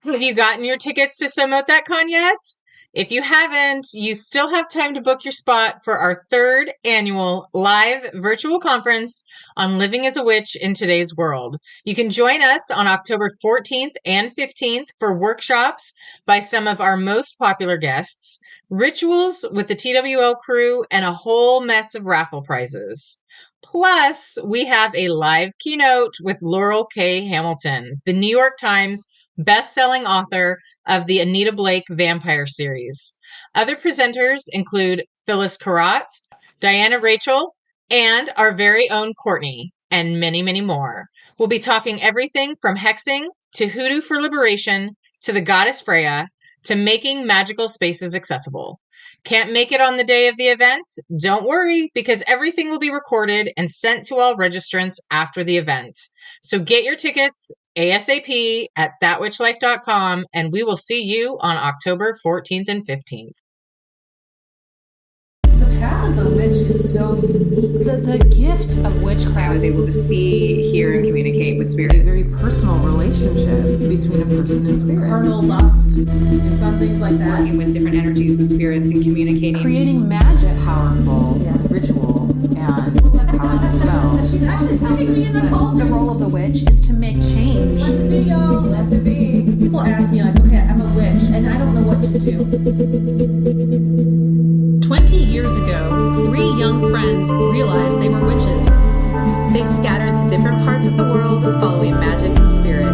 Have you gotten your tickets to So Mote That Con yet? If you haven't, you still have time to book your spot for our third annual live virtual conference on living as a witch in today's world. You can join us on October 14th and 15th for workshops by some of our most popular guests, rituals with the TWL crew, and a whole mess of raffle prizes. Plus, we have a live keynote with Laurell K. Hamilton, the New York Times best-selling author of the Anita Blake Vampire series. Other presenters include Phyllis Karat, Diana Rachel, and our very own Courtney, and many, many more. We'll be talking everything from hexing to hoodoo for liberation to the goddess Freya to making magical spaces accessible. Can't make it on the day of the event? Don't worry, because everything will be recorded and sent to all registrants after the event. So get your tickets ASAP at thatwitchlife.com, and we will see you on October 14th and 15th. The path of the witch is so unique. The gift of witchcraft. I was able to see, hear, and communicate with spirits. A very personal relationship between a person and spirit. Carnal lust and fun things like that. Working with different energies with spirits and communicating. Creating magic. Powerful ritual and powerful spells. She's actually sitting me in the cold. The role of the witch is to make change. Blessed be, y'all. Blessed be. People ask me like, okay, I'm a witch and I don't know what to do. 20 years ago, 3 young friends realized they were witches. They scattered to different parts of the world following magic and spirit.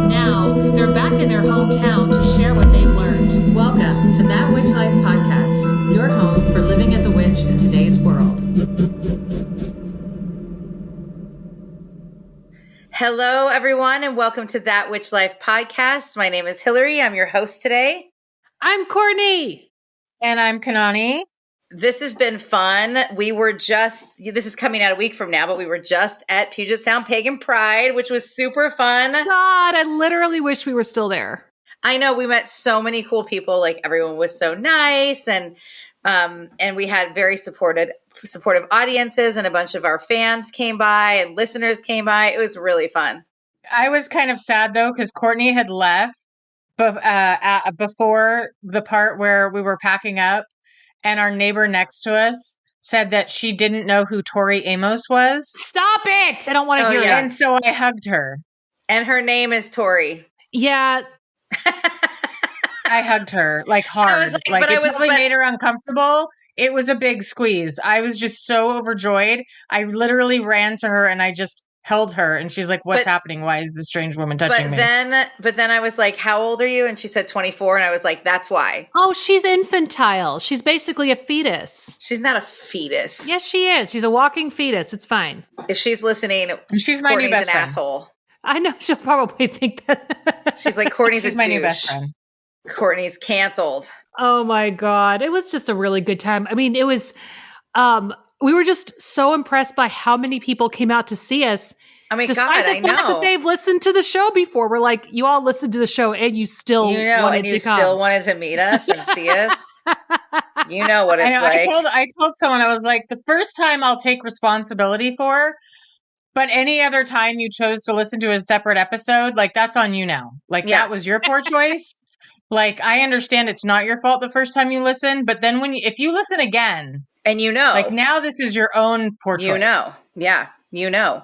Now, they're back in their hometown to share what they've learned. Welcome to That Witch Life podcast, your home for living as a witch in today's world. Hello, everyone, and welcome to That Witch Life podcast. My name is Hillary. I'm your host today. I'm Courtney. And I'm Kanani. This has been fun. This is coming out a week from now, but we were just at Puget Sound Pagan Pride, which was super fun. God, I literally wish we were still there. I know, we met so many cool people. Like, everyone was so nice, and we had very supportive audiences, and a bunch of our fans came by and listeners came by. It was really fun. I was kind of sad though, because Courtney had left before the part where we were packing up, and our neighbor next to us said that she didn't know who Tori Amos was. Stop it! I don't want to hear it. And so I hugged her. And her name is Tori. Yeah. I hugged her like hard. It probably made her uncomfortable. It was a big squeeze. I was just so overjoyed. I literally ran to her and I just held her, and she's like, "What's happening? Why is this strange woman touching me?" But then I was like, "How old are you?" And she said 24, and I was like, "That's why." Oh, she's infantile. She's basically a fetus. She's not a fetus. Yes, she is. She's a walking fetus. It's fine. If she's listening, she's my new best friend. Asshole. I know, she'll probably think that. She's like, Courtney's she's a my douche. New best friend. Courtney's canceled. Oh my God. It was just a really good time. I mean, it was, we were just so impressed by how many people came out to see us. I mean, despite God, the fact that they've listened to the show before. We're like, you all listened to the show and you still still wanted to meet us and see us. You know what it's like. I told someone, I was like, the first time I'll take responsibility for, but any other time you chose to listen to a separate episode, like, that's on you now. Like, that was your poor choice. Like, I understand it's not your fault the first time you listen, but then if you listen again, and like, now this is your own poor choice. You know. Yeah. You know.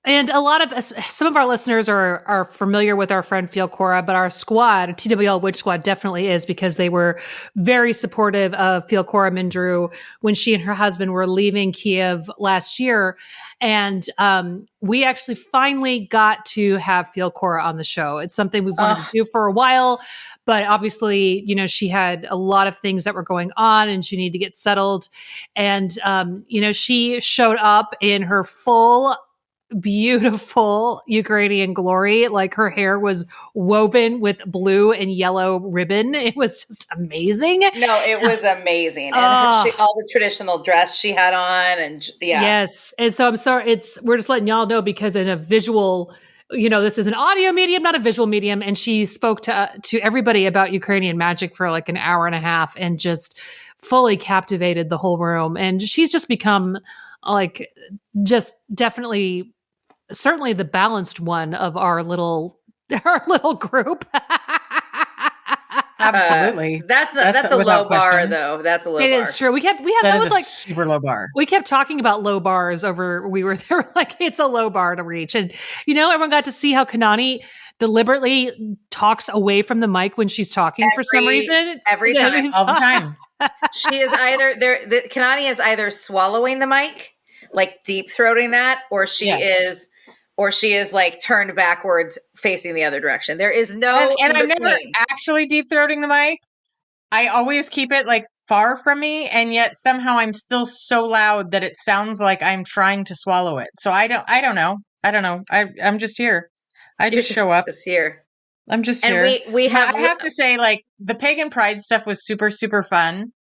And some of our listeners are familiar with our friend Phil Cora, but our squad, TWL Witch Squad, definitely is, because they were very supportive of Phil Cora Mindrew when she and her husband were leaving Kiev last year. And we actually finally got to have Phil Cora on the show. It's something we've wanted to do for a while, but obviously, you know, she had a lot of things that were going on and she needed to get settled. And, you know, she showed up in her full beautiful Ukrainian glory. Like, her hair was woven with blue and yellow ribbon. It was just amazing. No, it was amazing. And all the traditional dress she had on, and Yes. And so I'm sorry, we're just letting y'all know, because in a visual, you know, this is an audio medium, not a visual medium. And she spoke to everybody about Ukrainian magic for like an hour and a half and just fully captivated the whole room. And she's just become like, just certainly the balanced one of our little group. Absolutely. That's a without low bar question. though. That's a low It bar. is true. That That is was a like super low bar. we kept talking about low bars over we were there like it's a low bar to reach. And everyone got to see how Kanani deliberately talks away from the mic when she's talking for some reason. Every time. All the time. She is either Kanani is either swallowing the mic, like deep throating that, or she is like turned backwards facing the other direction. There is no and I'm in never between. actually deep throating the mic. I always keep it like far from me, and yet somehow I'm still so loud that it sounds like I'm trying to swallow it. So I don't know. I'm just here. I just show up. Just here. I'm just And here. we have I have to say, like, the Pagan Pride stuff was super, super fun.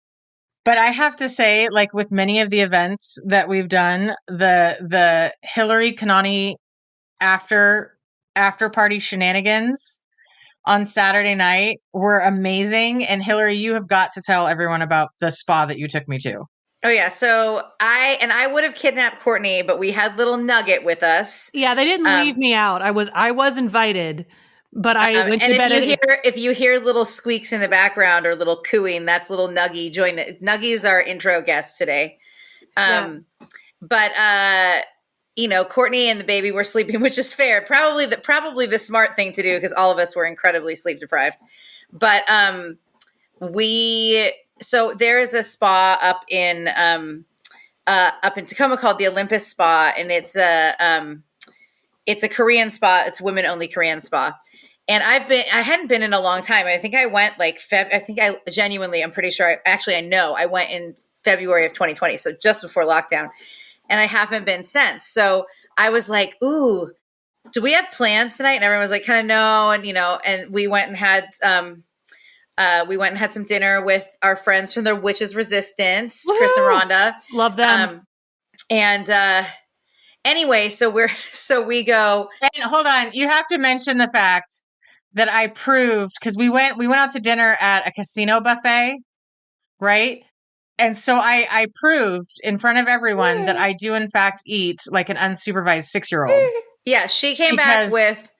But I have to say, like, with many of the events that we've done, the Hillary Kanani after party shenanigans on Saturday night were amazing. And Hillary, you have got to tell everyone about the spa that you took me to. Oh yeah, so I would have kidnapped Courtney, but we had little Nugget with us. Yeah, they didn't leave me out. I was invited, but I went to bed. If you hear little squeaks in the background or little cooing, that's little Nuggy. Nuggy's our intro guest today. But Courtney and the baby were sleeping, which is fair. Probably the smart thing to do because all of us were incredibly sleep deprived. But so there is a spa up in Tacoma called the Olympus Spa, and it's a Korean spa. It's women only Korean spa. And I hadn't been in a long time. I think I went I'm pretty sure I know I went in February of 2020. So just before lockdown, and I haven't been since. So I was like, ooh, do we have plans tonight? And everyone was like, kind of no. And, and we went and had some dinner with our friends from the Witches Resistance, Woo-hoo! Chris and Rhonda. Love them. Anyway, so we go. And hold on, you have to mention the fact that I proved, because we went out to dinner at a casino buffet, right? And so I proved in front of everyone that I do in fact eat like an unsupervised 6-year-old. Yeah, she came back with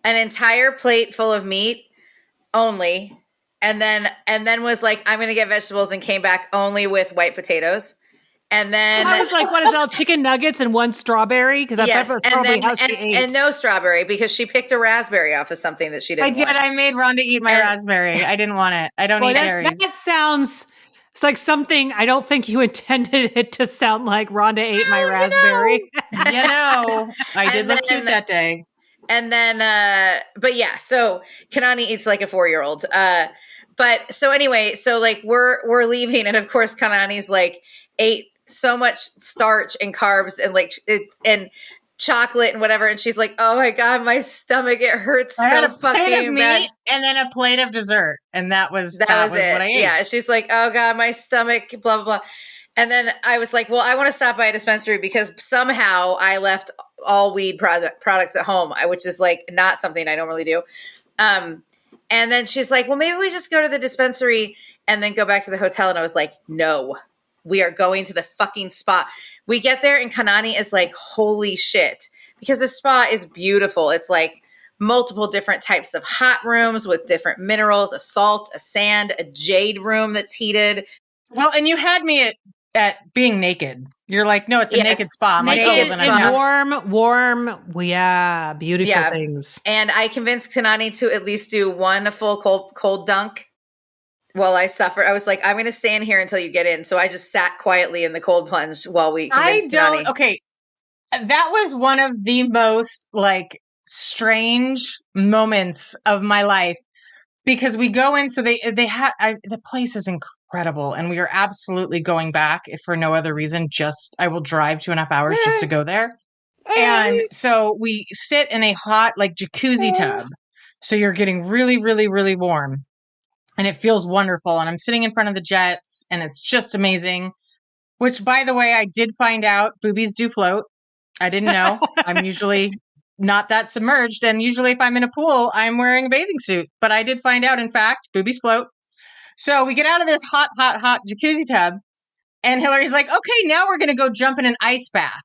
an entire plate full of meat only. And then was like, I'm going to get vegetables, and came back only with white potatoes. And then I was like, what is that? Chicken nuggets and one strawberry? Because that's probably how she ate. And no strawberry because she picked a raspberry off of something that she didn't want. I made Rhonda eat my raspberry. I didn't want it. I don't eat berries. That sounds it's like something I don't think you intended it to sound like. Rhonda ate my raspberry. I did look cute that day. And then, but yeah, so Kanani eats like a 4-year-old. But so anyway, so like we're leaving, and of course Kanani's like ate so much starch and carbs and chocolate and whatever, and she's like, "Oh my god, my stomach, it hurts I had a fucking plate of bad." meat and then a plate of dessert, and that was it. What I ate. Yeah, she's like, "Oh god, my stomach, blah blah blah." And then I was like, "Well, I want to stop by a dispensary because somehow I left all weed products at home, which is like not something I normally do." And then she's like, well, maybe we just go to the dispensary and then go back to the hotel. And I was like, no, we are going to the fucking spa. We get there and Kanani is like, holy shit, because the spa is beautiful. It's like multiple different types of hot rooms with different minerals, a salt, a sand, a jade room that's heated. Well, and you had me at being naked. You're like, no, it's a naked spa. I'm like, naked and warm, yeah, beautiful things. And I convinced Kanani to at least do one full cold dunk while I suffered. I was like, I'm going to stay in here until you get in. So I just sat quietly in the cold plunge while we convinced Kanani. Okay, that was one of the most like strange moments of my life, because we go in, so they had the place is incredible, and we are absolutely going back if for no other reason. Just I will drive 2.5 hours just to go there. And so we sit in a hot like jacuzzi tub, so you're getting really, really, really warm, and it feels wonderful. And I'm sitting in front of the jets, and it's just amazing. Which, by the way, I did find out boobies do float. I didn't know. I'm usually not that submerged, and usually if I'm in a pool, I'm wearing a bathing suit. But I did find out, in fact, boobies float. So we get out of this hot jacuzzi tub, and Hillary's like, okay, now we're going to go jump in an ice bath.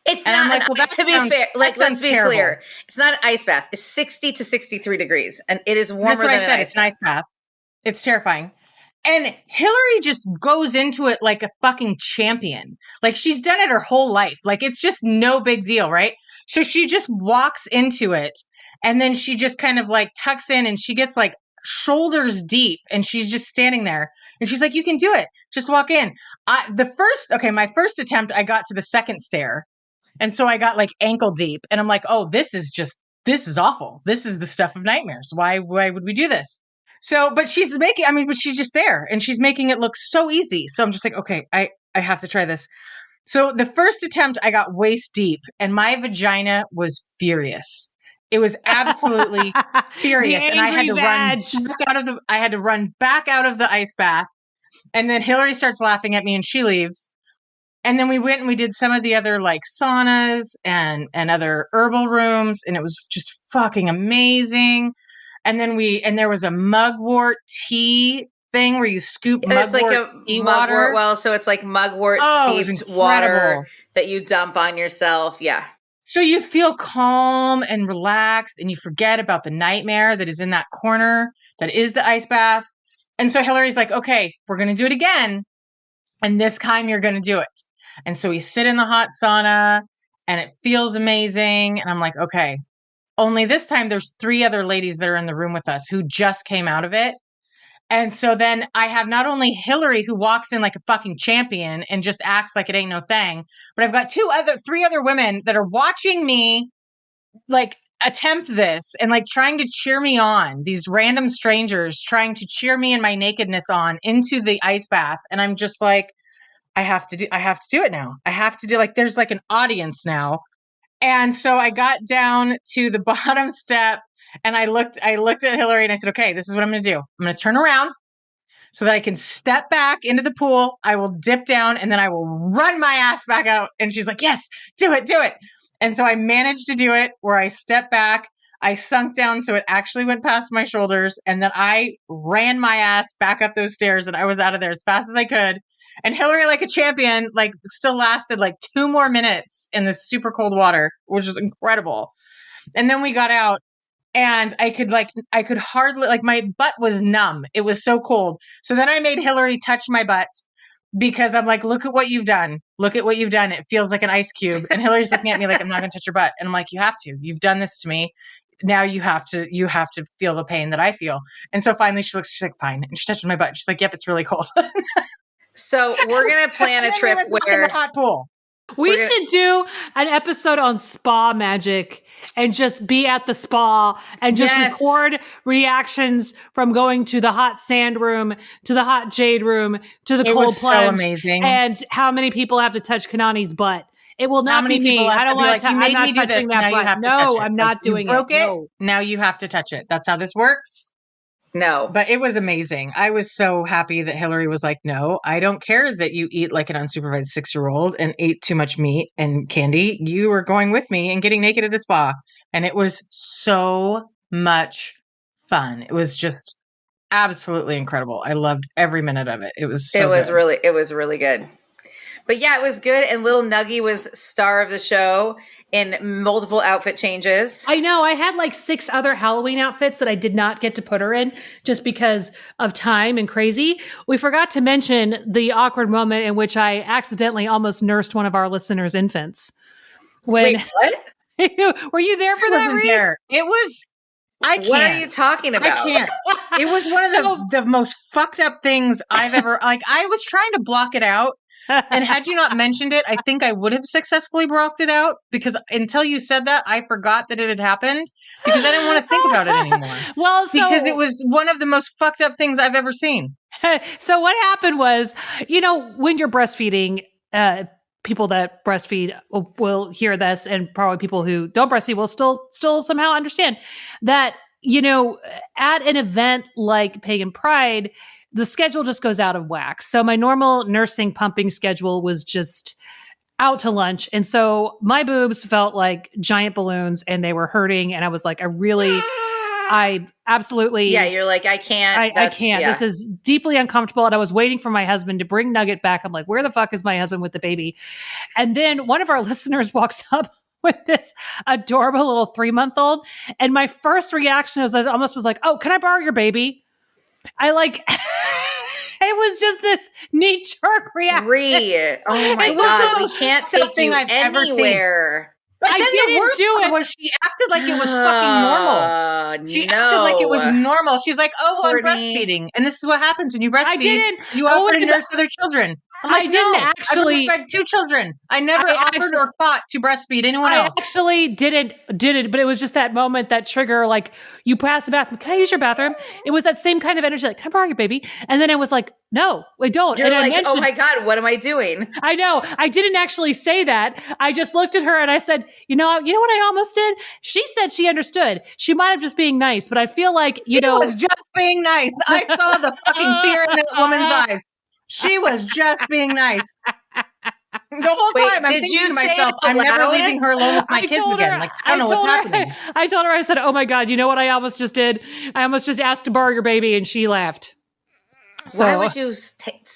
It's and not, I'm like, well, to be fair, like, let's be clear. It's not an ice bath. It's 60 to 63 degrees, and it is warmer than an ice bath. It's an ice bath. It's terrifying. And Hillary just goes into it like a fucking champion. Like she's done it her whole life. Like it's just no big deal, right? So she just walks into it and then she just kind of like tucks in and she gets like shoulders deep and she's just standing there and she's like, you can do it. Just walk in. My first attempt, I got to the second stair. And so I got like ankle deep and I'm like, oh, this is awful. This is the stuff of nightmares. Why would we do this? So, but she's just there and she's making it look so easy. So I'm just like, okay, I have to try this. So the first attempt I got waist deep and my vagina was furious. It was absolutely furious. And I had to run back out of the ice bath. And then Hillary starts laughing at me and she leaves. And then we went and we did some of the other like saunas and other herbal rooms. And it was just fucking amazing. And then there was a mugwort tea thing where you scoop mugwort tea water. Well, so it's like mugwort steeped water that you dump on yourself. Yeah. So you feel calm and relaxed and you forget about the nightmare that is in that corner that is the ice bath. And so Hillary's like, okay, we're going to do it again. And this time you're going to do it. And so we sit in the hot sauna and it feels amazing. And I'm like, okay, only this time there's 3 other ladies that are in the room with us who just came out of it. And so then I have not only Hillary who walks in like a fucking champion and just acts like it ain't no thing, but I've got 3 other women that are watching me like attempt this and like trying to cheer me on. These random strangers trying to cheer me and my nakedness on into the ice bath. And I'm just like, I have to do it now. I have to do like, there's like an audience now. And so I got down to the bottom step and I looked at Hillary and I said, okay, this is what I'm going to do. I'm going to turn around so that I can step back into the pool. I will dip down and then I will run my ass back out. And she's like, yes, do it. And so I managed to do it where I stepped back. I sunk down so it actually went past my shoulders. And then I ran my ass back up those stairs and I was out of there as fast as I could. And Hillary, like a champion, like still lasted like 2 more minutes in this super cold water, which was incredible. And then we got out and I could hardly, like my butt was numb. It was so cold. So then I made Hillary touch my butt because I'm like, look at what you've done. Look at what you've done. It feels like an ice cube. And Hillary's looking at me like, I'm not going to touch your butt. And I'm like, you have to. You've done this to me. Now you have to feel the pain that I feel. And so finally she's like, fine. And she touches my butt. She's like, yep, it's really cold. So we're going to plan a trip where in the hot pool. We should do an episode on spa magic and just be at the spa and just record reactions from going to the hot sand room, to the hot jade room, to the cold plunge. So amazing. And how many people have to touch Kanani's butt. It will not be me. I don't want to. I'm not touching that butt. No, I'm not doing it. Broke it. Now you have to touch it. That's how this works. No. But it was amazing. I was so happy that Hillary was like, no, I don't care that you eat like an unsupervised 6-year-old and ate too much meat and candy. You were going with me and getting naked at a spa. And it was so much fun. It was just absolutely incredible. I loved every minute of it. It was so good. It was really good. But yeah, it was good. And little Nuggie was star of the show in multiple outfit changes. I know. I had like 6 other Halloween outfits that I did not get to put her in just because of time and crazy. We forgot to mention the awkward moment in which I accidentally almost nursed one of our listeners' infants. Wait, what? Were you there for that? There. It was. I can't. What are you talking about? I can't. It was one of the most fucked up things I've ever. Like I was trying to block it out. And had you not mentioned it, I think I would have successfully blocked it out because until you said that, I forgot that it had happened because I didn't want to think about it anymore. Because it was one of the most fucked up things I've ever seen. So what happened was, when you're breastfeeding, people that breastfeed will hear this, and probably people who don't breastfeed will still somehow understand that, at an event like Pagan Pride, the schedule just goes out of whack. So my normal nursing pumping schedule was just out to lunch. And so my boobs felt like giant balloons and they were hurting. And I was like, I absolutely. Yeah. You're like, I can't. I can't. Yeah. This is deeply uncomfortable. And I was waiting for my husband to bring Nugget back. I'm like, where the fuck is my husband with the baby? And then one of our listeners walks up with this adorable little 3-month-old. And my first reaction was I almost was like, oh, can I borrow your baby? I like, it was just this knee-jerk reaction. Oh my It was God, the we most can't fucked up take thing you I've ever seen. anywhere. But I then didn't the worst do part it. was she acted like it was fucking normal. She acted like it was normal. She's like, "Oh, well, I'm Courtney. breastfeeding, and this is what happens when you breastfeed. didn't. You Oh, offer to wait, nurse other children." I'm like, I didn't no, actually- I breastfed 2 children. I never I offered actually- or thought to breastfeed anyone I else. actually didn't, but it was just that moment, that trigger, like you pass the bathroom. Can I use your bathroom? It was that same kind of energy, like, can I borrow your baby? And then I was like, no, I don't. You're and like, I oh my God, what am I doing? I know. I didn't actually say that. I just looked at her and I said, you know what I almost did? She said she understood. She might have just being nice, but I feel like, She was just being nice. I saw the fucking fear in that woman's eyes. She was just being nice. The whole time I'm did thinking you to say myself, it I'm never aloud? leaving her alone with my I kids told again. her- Like, I don't know what's happening. I told her, I said, oh my God, you know what I almost just did? I almost just asked to borrow your baby, and she laughed. Why would you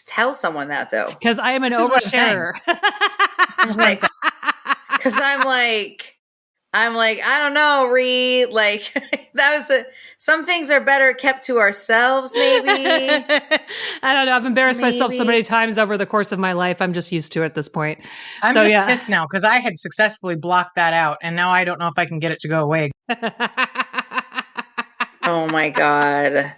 tell someone that though? Because I am an This is what I'm saying. oversharer. Because I'm like, I don't know, Ree. Like that was some things are better kept to ourselves, maybe. I don't know. I've embarrassed myself so Maybe. many times over the course of my life. I'm just used to it at this point. I'm So, just yeah. pissed now because I had successfully blocked that out, and now I don't know if I can get it to go away. Oh my God.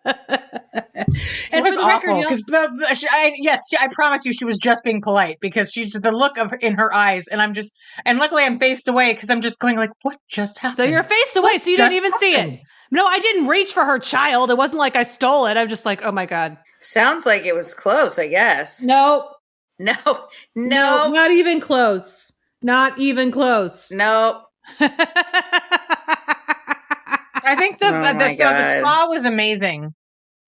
It And was for the record, awful y'all- because I promise you, she was just being polite because she's the look in her eyes, and luckily I'm faced away because I'm just going like, what just happened? So you're faced away, so you didn't even see happened? it. No, I didn't reach for her child. It wasn't like I stole it. I'm just like, oh my God. Sounds like it was close, I guess. Nope. No. Not even close. Not even close. Nope. I think the spa was amazing,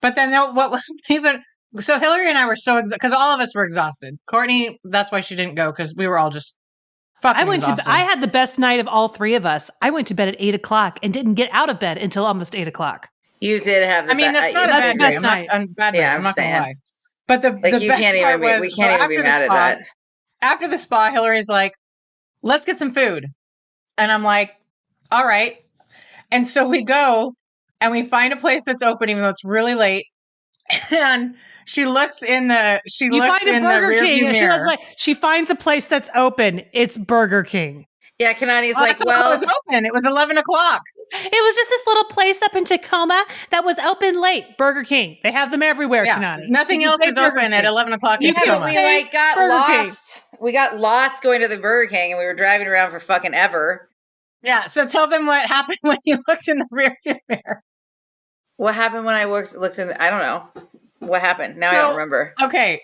but then what was even so Hillary and I were so because all of us were exhausted. Courtney, that's why she didn't go because we were all just fucking exhausted. I had the best night of all three of us. I went to bed at 8:00 and didn't get out of bed until almost 8:00. You did have. I mean, that's not a bad best day. I'm night. I'm not gonna lie. But the you best can't part even. was, We can't even be after the mad at spa- that. After the spa, Hillary's like, "Let's get some food," and I'm like, "All right." And so we go and we find a place that's open, even though it's really late. And she looks in the Burger King, rearview and mirror. she finds a place that's open. It's Burger King. Yeah, Kanani's Oh, like, that's all well, it was open. It was 11 o'clock. It was just this little place up in Tacoma that was open late. Burger King. They have them everywhere, Yeah, Kanani. nothing You else say is Burger open at King. 11 o'clock. yeah, in but Tacoma. we like got Burger King. lost. We got lost going to the Burger King, and we were driving around for fucking ever. Yeah, so tell them what happened when you looked in the rearview mirror. What happened when I looked in? I don't know. What happened? Now I So- don't remember. Okay.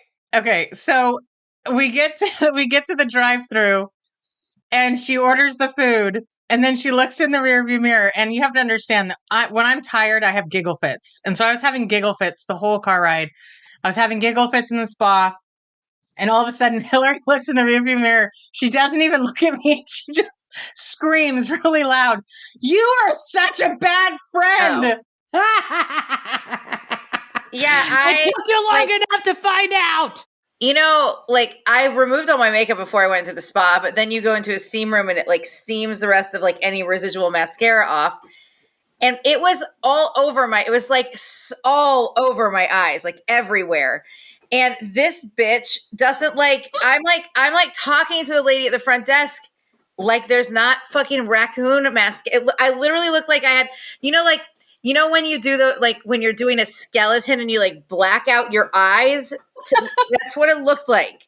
So we get to the drive-thru, and she orders the food, and then she looks in the rearview mirror. And you have to understand that when I'm tired, I have giggle fits, and so I was having giggle fits the whole car ride. I was having giggle fits in the spa, and all of a sudden, Hillary looks in the rearview mirror. She doesn't even look at me. She just screams really loud, "You are such a bad friend!" Yeah, It took you long enough to find out. You know, like I removed all my makeup before I went to the spa, but then you go into a steam room and it like steams the rest of like any residual mascara off. And it was all over all over my eyes, like everywhere. And this bitch doesn't I'm talking to the lady at the front desk like there's not fucking raccoon mask. I literally looked like I had, when you do when you're doing a skeleton and you like black out your eyes, that's what it looked like.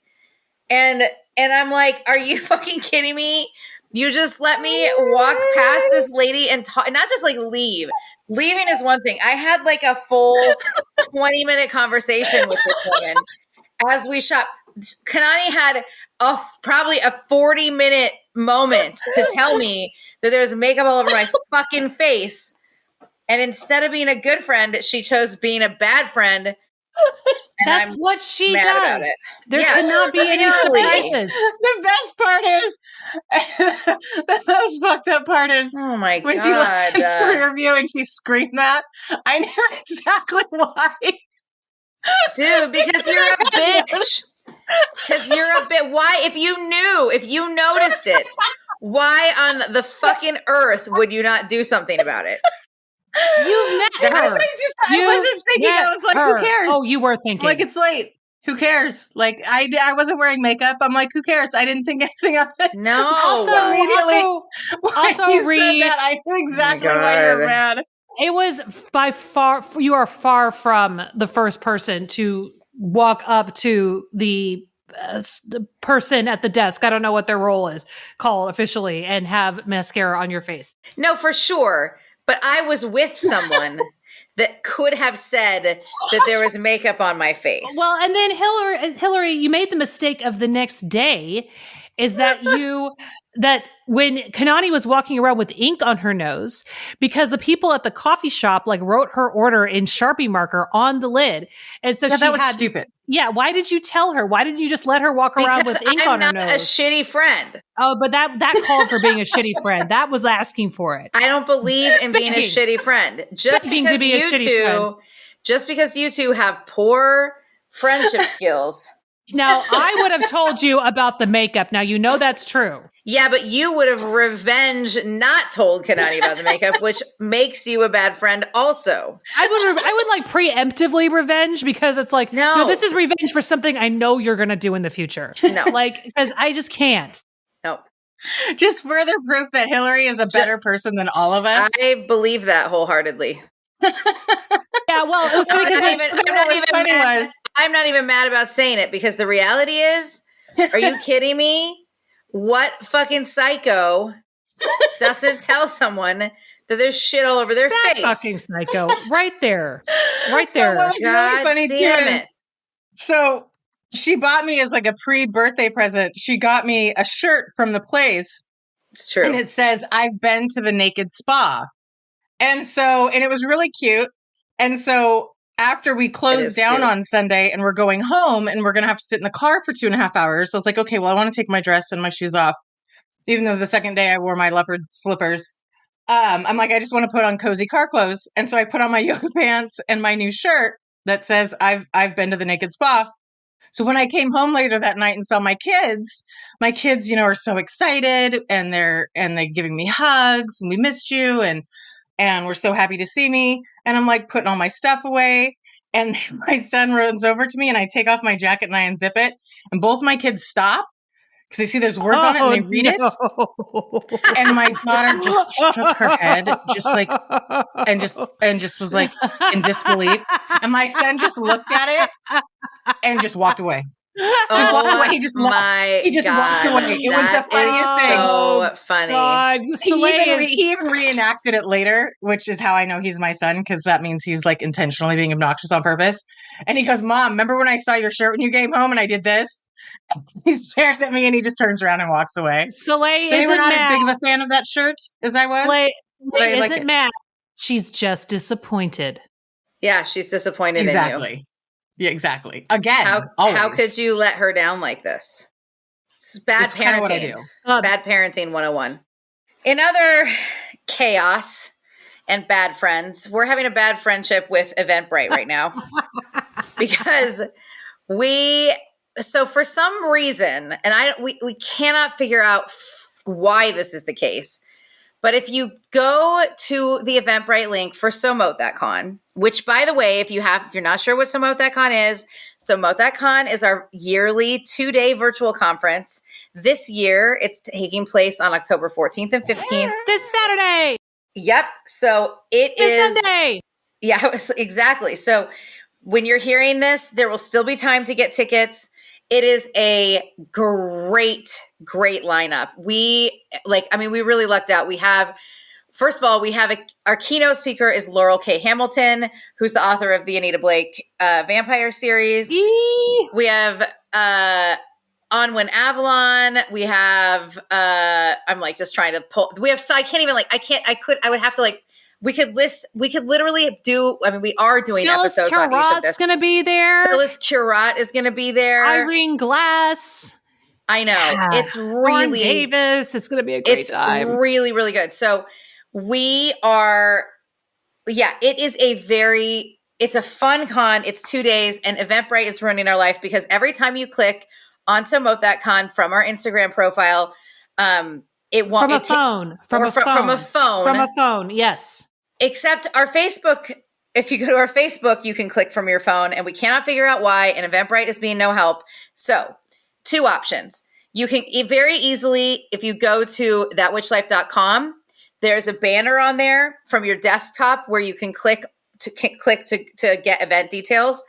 And I'm like, are you fucking kidding me? You just let me walk past this lady and talk, not just like leave. Leaving is one thing. I had like a full 20-minute conversation with this woman as we shop. Kanani had probably a 40-minute moment to tell me that there was makeup all over my fucking face. And instead of being a good friend, she chose being a bad friend. That's what she does. There cannot be any clearly. surprises. The best part is, the most fucked up part is, Oh my when she looked God. in the rear view and she screamed that, I knew exactly why. Dude, because you're a bitch. Because you're a bit. Why, if you noticed it, why on the fucking earth would you not do something about it? You've met her. I wasn't thinking. I was like, who cares? Oh, you were thinking. Like, it's late. Who cares? Like, I wasn't wearing makeup. I'm like, who cares? I didn't think anything of it. No. Also, you Ree, said that, I knew exactly why you're mad. It was by far, you are far from the first person to walk up to the person at the desk. I don't know what their role is called officially, and have mascara on your face. No, for sure. But I was with someone that could have said that there was makeup on my face. Well, and then Hillary, you made the mistake of the next day is that that when Kanani was walking around with ink on her nose, because the people at the coffee shop like wrote her order in Sharpie marker on the lid. And so that was stupid. Yeah. Why did you tell her? Why didn't you just let her walk around with ink on her nose? I'm not a shitty friend. Oh, but that called for being a shitty friend. That was asking for it. I don't believe in being a shitty friend. Just because you two have poor friendship skills. Now, I would have told you about the makeup. Now, you know that's true. Yeah, but you would have not told Kanani about the makeup, which makes you a bad friend also. I would like preemptively revenge, because it's like, no, this is revenge for something I know you're going to do in the future. No. Like, because I just can't. No. Just further proof that Hillary is a better person than all of us. I believe that wholeheartedly. Yeah, well, it was I'm not even mad about saying it, because the reality is, are you kidding me? What fucking psycho doesn't tell someone that there's shit all over their face? Fucking psycho. Right there. Right there. So what was really funny too is, so she bought me as like a pre-birthday present. She got me a shirt from the place. It's true. And it says, "I've been to the naked spa." And it was really cute. And so after we closed down on Sunday and we're going home and we're going to have to sit in the car for 2.5 hours. So I was like, okay, well, I want to take my dress and my shoes off. Even though the second day I wore my leopard slippers. I'm like, I just want to put on cozy car clothes. And so I put on my yoga pants and my new shirt that says, I've been to the naked spa. So when I came home later that night and saw my kids, are so excited, and they're giving me hugs, and we missed you. And we're so happy to see me. And I'm like putting all my stuff away. And my son runs over to me, and I take off my jacket and I unzip it. And both my kids stop because they see there's words on it and they read it. And my daughter just shook her head, and just was like in disbelief. And my son just looked at it and just walked away. Walked away. He just walked away. It was the funniest thing. So funny. He even reenacted it later, which is how I know he's my son, because that means he's like intentionally being obnoxious on purpose. And he goes, "Mom, remember when I saw your shirt when you came home and I did this?" He stares at me and he just turns around and walks away. Soleil so you were not as big of a fan of that shirt as I was. Soleil isn't mad. She's just disappointed. Yeah, she's disappointed in you. Yeah, exactly. Again, how could you let her down like this? It's bad parenting. Kind of what I do. Bad parenting 101. In other chaos and bad friends, we're having a bad friendship with Eventbrite right now. Because for some reason, and we cannot figure out why this is the case, but if you go to the Eventbrite link for So Mote That Con, which, by the way, if you're not sure what So Mote That Con is our yearly 2-day virtual conference. This year, it's taking place on October 14th and 15th. This Saturday. Yep. So this Sunday. Yeah, exactly. So when you're hearing this, there will still be time to get tickets. It is a great lineup. We really lucked out. First of all, our keynote speaker is Laurell K. Hamilton, who's the author of the Anita Blake vampire series. We have Onwin Avalon. We have I'm like just trying to pull. We have we could literally do, we are doing Phyllis episodes on each of this. Going to be there. Phyllis Curott is going to be there. Irene Glass. I know. Yeah. It's really Davis. It's going to be a great time. It's really, really good. So it's a fun con. It's 2 days, and Eventbrite is ruining our life, because every time you click on So Mote That Con from our Instagram profile, it won't from a phone. Yes. Except our Facebook if you go to our Facebook, you can click from your phone, and we cannot figure out why, and Eventbrite is being no help. So 2 options. You can very easily, if you go to thatwitchlife.com, there's a banner on there from your desktop where you can click to get event details.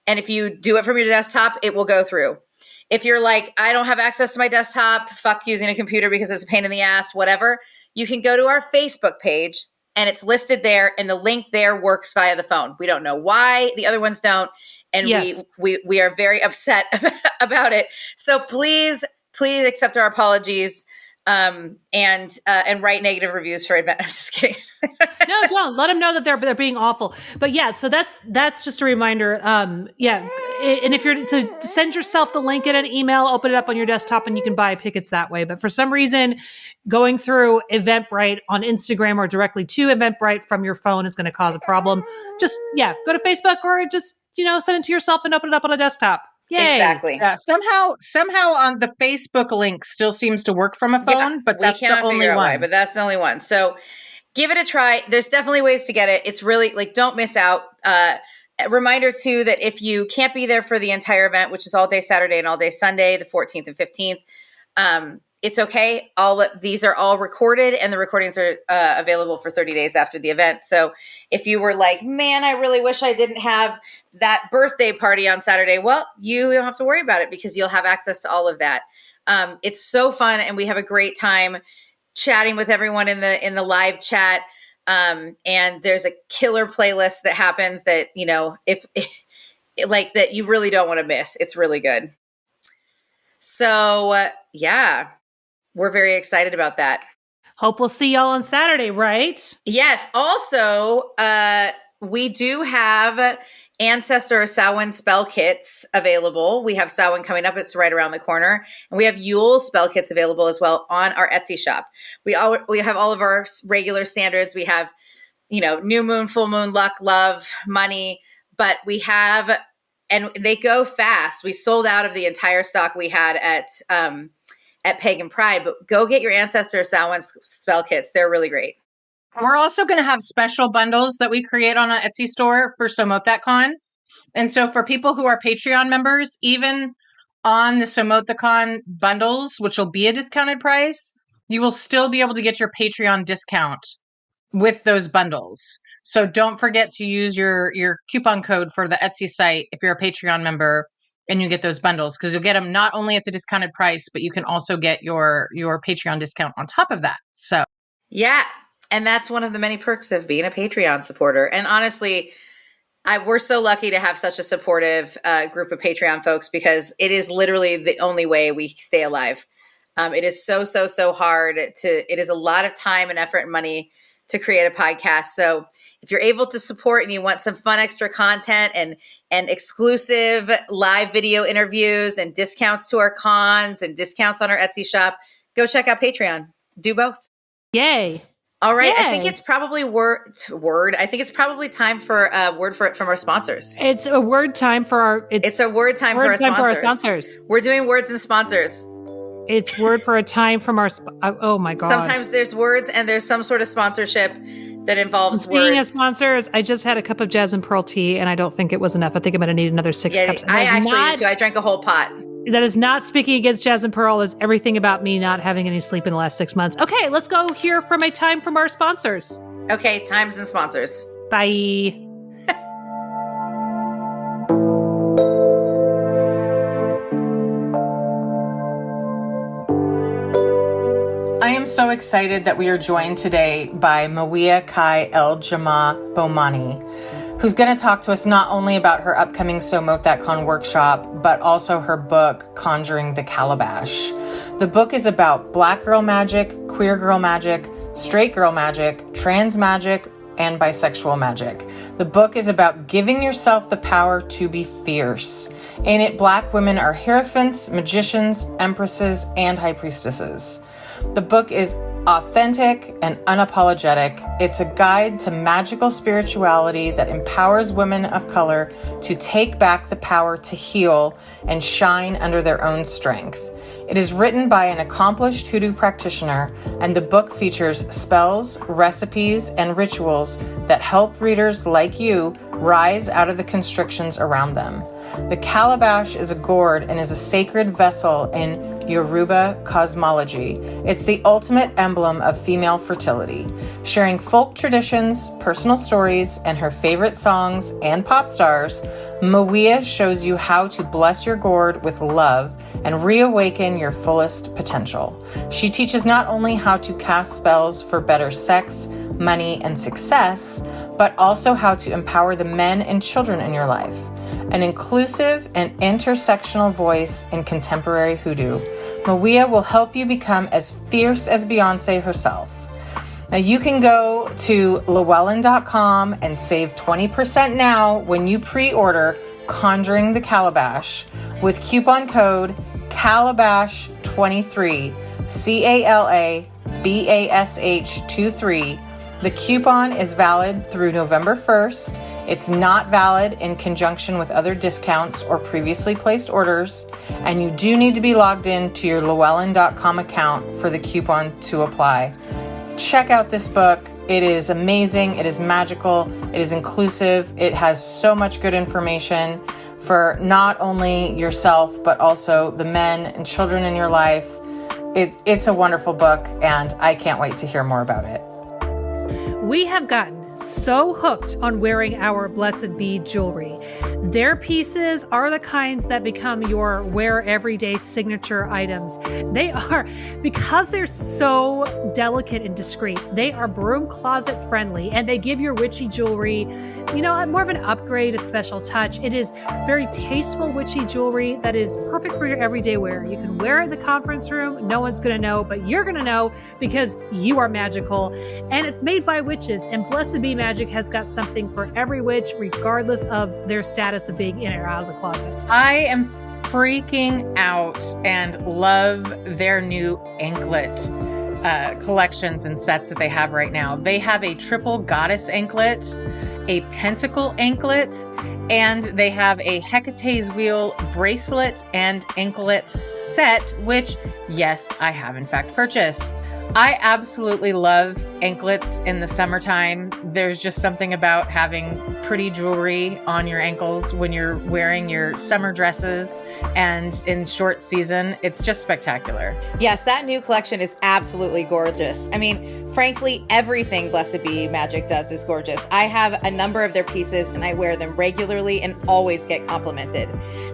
And if you do it from your desktop, it will go through. If you're like, I don't have access to my desktop, fuck using a computer because it's a pain in the ass, whatever, you can go to our Facebook page and it's listed there, and the link there works via the phone. We don't know why the other ones don't. And Yes. we are very upset about it. So please accept our apologies, and write negative reviews for event. I'm just kidding. No, don't let them know that they're being awful. But yeah, so that's just a reminder. Yeah, and if you're to send yourself the link in an email, open it up on your desktop, and you can buy tickets that way. But for some reason, going through Eventbrite on Instagram or directly to Eventbrite from your phone is going to cause a problem. Just go to Facebook or just send it to yourself and open it up on a desktop. Yay. Exactly. Yeah, somehow on the Facebook link still seems to work from a phone, but that's the only one. Why, but that's the only one. So give it a try. There's definitely ways to get it. It's really don't miss out. A reminder too that if you can't be there for the entire event, which is all day Saturday and all day Sunday, the 14th and 15th, it's okay. These are all recorded, and the recordings are available for 30 days after the event. So if you were like, man, I really wish I didn't have that birthday party on Saturday, well, you don't have to worry about it because you'll have access to all of that. It's so fun, and we have a great time chatting with everyone in the live chat. And there's a killer playlist that happens that, if that you really don't want to miss. It's really good. So we're very excited about that. Hope we'll see y'all on Saturday, right? Yes. Also, we do have Ancestor or Samhain spell kits available. We have Samhain coming up. It's right around the corner. And we have Yule spell kits available as well on our Etsy shop. We have all of our regular standards. We have, new moon, full moon, luck, love, money, but we have, and they go fast. We sold out of the entire stock we had at Pagan Pride, but go get your Ancestor or Samhain spell kits. They're really great. We're also going to have special bundles that we create on our Etsy store for So Mote That Con. And so for people who are Patreon members, even on the So Mote That Con bundles, which will be a discounted price, you will still be able to get your Patreon discount with those bundles. So don't forget to use your coupon code for the Etsy site if you're a Patreon member and you get those bundles, because you'll get them not only at the discounted price, but you can also get your Patreon discount on top of that. So yeah. And that's one of the many perks of being a Patreon supporter. And honestly, we're so lucky to have such a supportive group of Patreon folks, because it is literally the only way we stay alive. It is so hard it is a lot of time and effort and money to create a podcast. So if you're able to support and you want some fun extra content and exclusive live video interviews and discounts to our cons and discounts on our Etsy shop, go check out Patreon. Do both. Yay. All right. Yay. I think it's probably I think it's probably time for a word from our sponsors. It's a word time for our sponsors. We're doing words and sponsors. It's word for a time from our oh my god. Sometimes there's words and there's some sort of sponsorship that involves Speaking words. of sponsors, I just had a cup of jasmine pearl tea and I don't think it was enough. I think I'm going to need another 6 cups. I actually do too. I drank a whole pot. That is not speaking against Jasmine Pearl. Is everything about me not having any sleep in the last 6 months. Okay, let's go hear from a time from our sponsors. Okay, times and sponsors. Bye. I am so excited that we are joined today by Mawiyah Kai EL-Jamah Bomani, who's going to talk to us not only about her upcoming So Mote That Con workshop, but also her book, Conjuring the Calabash. The book is about Black girl magic, queer girl magic, straight girl magic, trans magic, and bisexual magic. The book is about giving yourself the power to be fierce. In it, Black women are hierophants, magicians, empresses, and high priestesses. The book is authentic and unapologetic. It's a guide to magical spirituality that empowers women of color to take back the power to heal and shine under their own strength. It is written by an accomplished hoodoo practitioner, and the book features spells, recipes, and rituals that help readers like you rise out of the constrictions around them. The calabash is a gourd and is a sacred vessel in Yoruba cosmology. It's the ultimate emblem of female fertility. Sharing folk traditions, personal stories, and her favorite songs and pop stars, Mawiyah shows you how to bless your gourd with love and reawaken your fullest potential. She teaches not only how to cast spells for better sex, money, and success, but also how to empower the men and children in your life. An inclusive and intersectional voice in contemporary hoodoo, Mawiyah will help you become as fierce as Beyonce herself. Now you can go to Llewellyn.com and save 20% now when you pre-order Conjuring the Calabash with coupon code CALABASH23, CALABASH23. The coupon is valid through November 1st. It's not valid in conjunction with other discounts or previously placed orders, and you do need to be logged in to your Llewellyn.com account for the coupon to apply. Check out this book. It is amazing. It is magical. It is inclusive. It has so much good information for not only yourself, but also the men and children in your life. It's a wonderful book, and I can't wait to hear more about it. We have gotten so hooked on wearing our Blessed Be jewelry. Their pieces are the kinds that become your wear everyday signature items. They are, because they're so delicate and discreet, they are broom closet friendly, and they give your witchy jewelry, more of an upgrade, a special touch. It is very tasteful witchy jewelry that is perfect for your everyday wear. You can wear it in the conference room. No one's going to know, but you're going to know because you are magical. And it's made by witches, and Blessed Be Magick has got something for every witch, regardless of their status of being in or out of the closet. I am freaking out and love their new anklet collections and sets that they have right now. They have a triple goddess anklet, a pentacle anklet, and they have a Hecate's wheel bracelet and anklet set, which, yes, I have in fact purchased. I absolutely love anklets in the summertime. There's just something about having pretty jewelry on your ankles when you're wearing your summer dresses and in short season. It's just spectacular. Yes, that new collection is absolutely gorgeous. I mean, frankly, everything Blessed Be Magick does is gorgeous. I have a number of their pieces and I wear them regularly and always get complimented.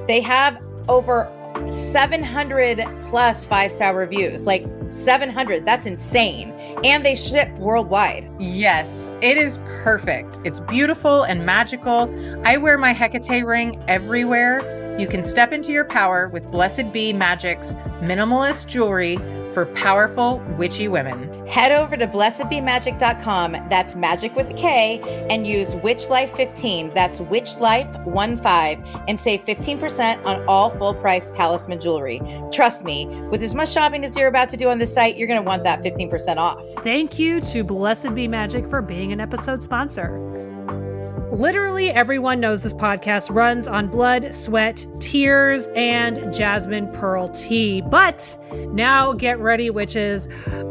They have over 700 plus 5-star reviews, like 700. That's insane. And they ship worldwide. Yes, it is perfect. It's beautiful and magical. I wear my Hecate ring everywhere. You can step into your power with Blessed Be Magick's minimalist jewelry for powerful witchy women. Head over to blessedbemagic.com, that's magic with a K, and use WitchLife15, that's WitchLife15, and save 15% on all full price talisman jewelry. Trust me, with as much shopping as you're about to do on this site, you're going to want that 15% off. Thank you to Blessed Be Magick for being an episode sponsor. Literally everyone knows this podcast runs on blood, sweat, tears, and jasmine pearl tea. But now get ready, witches.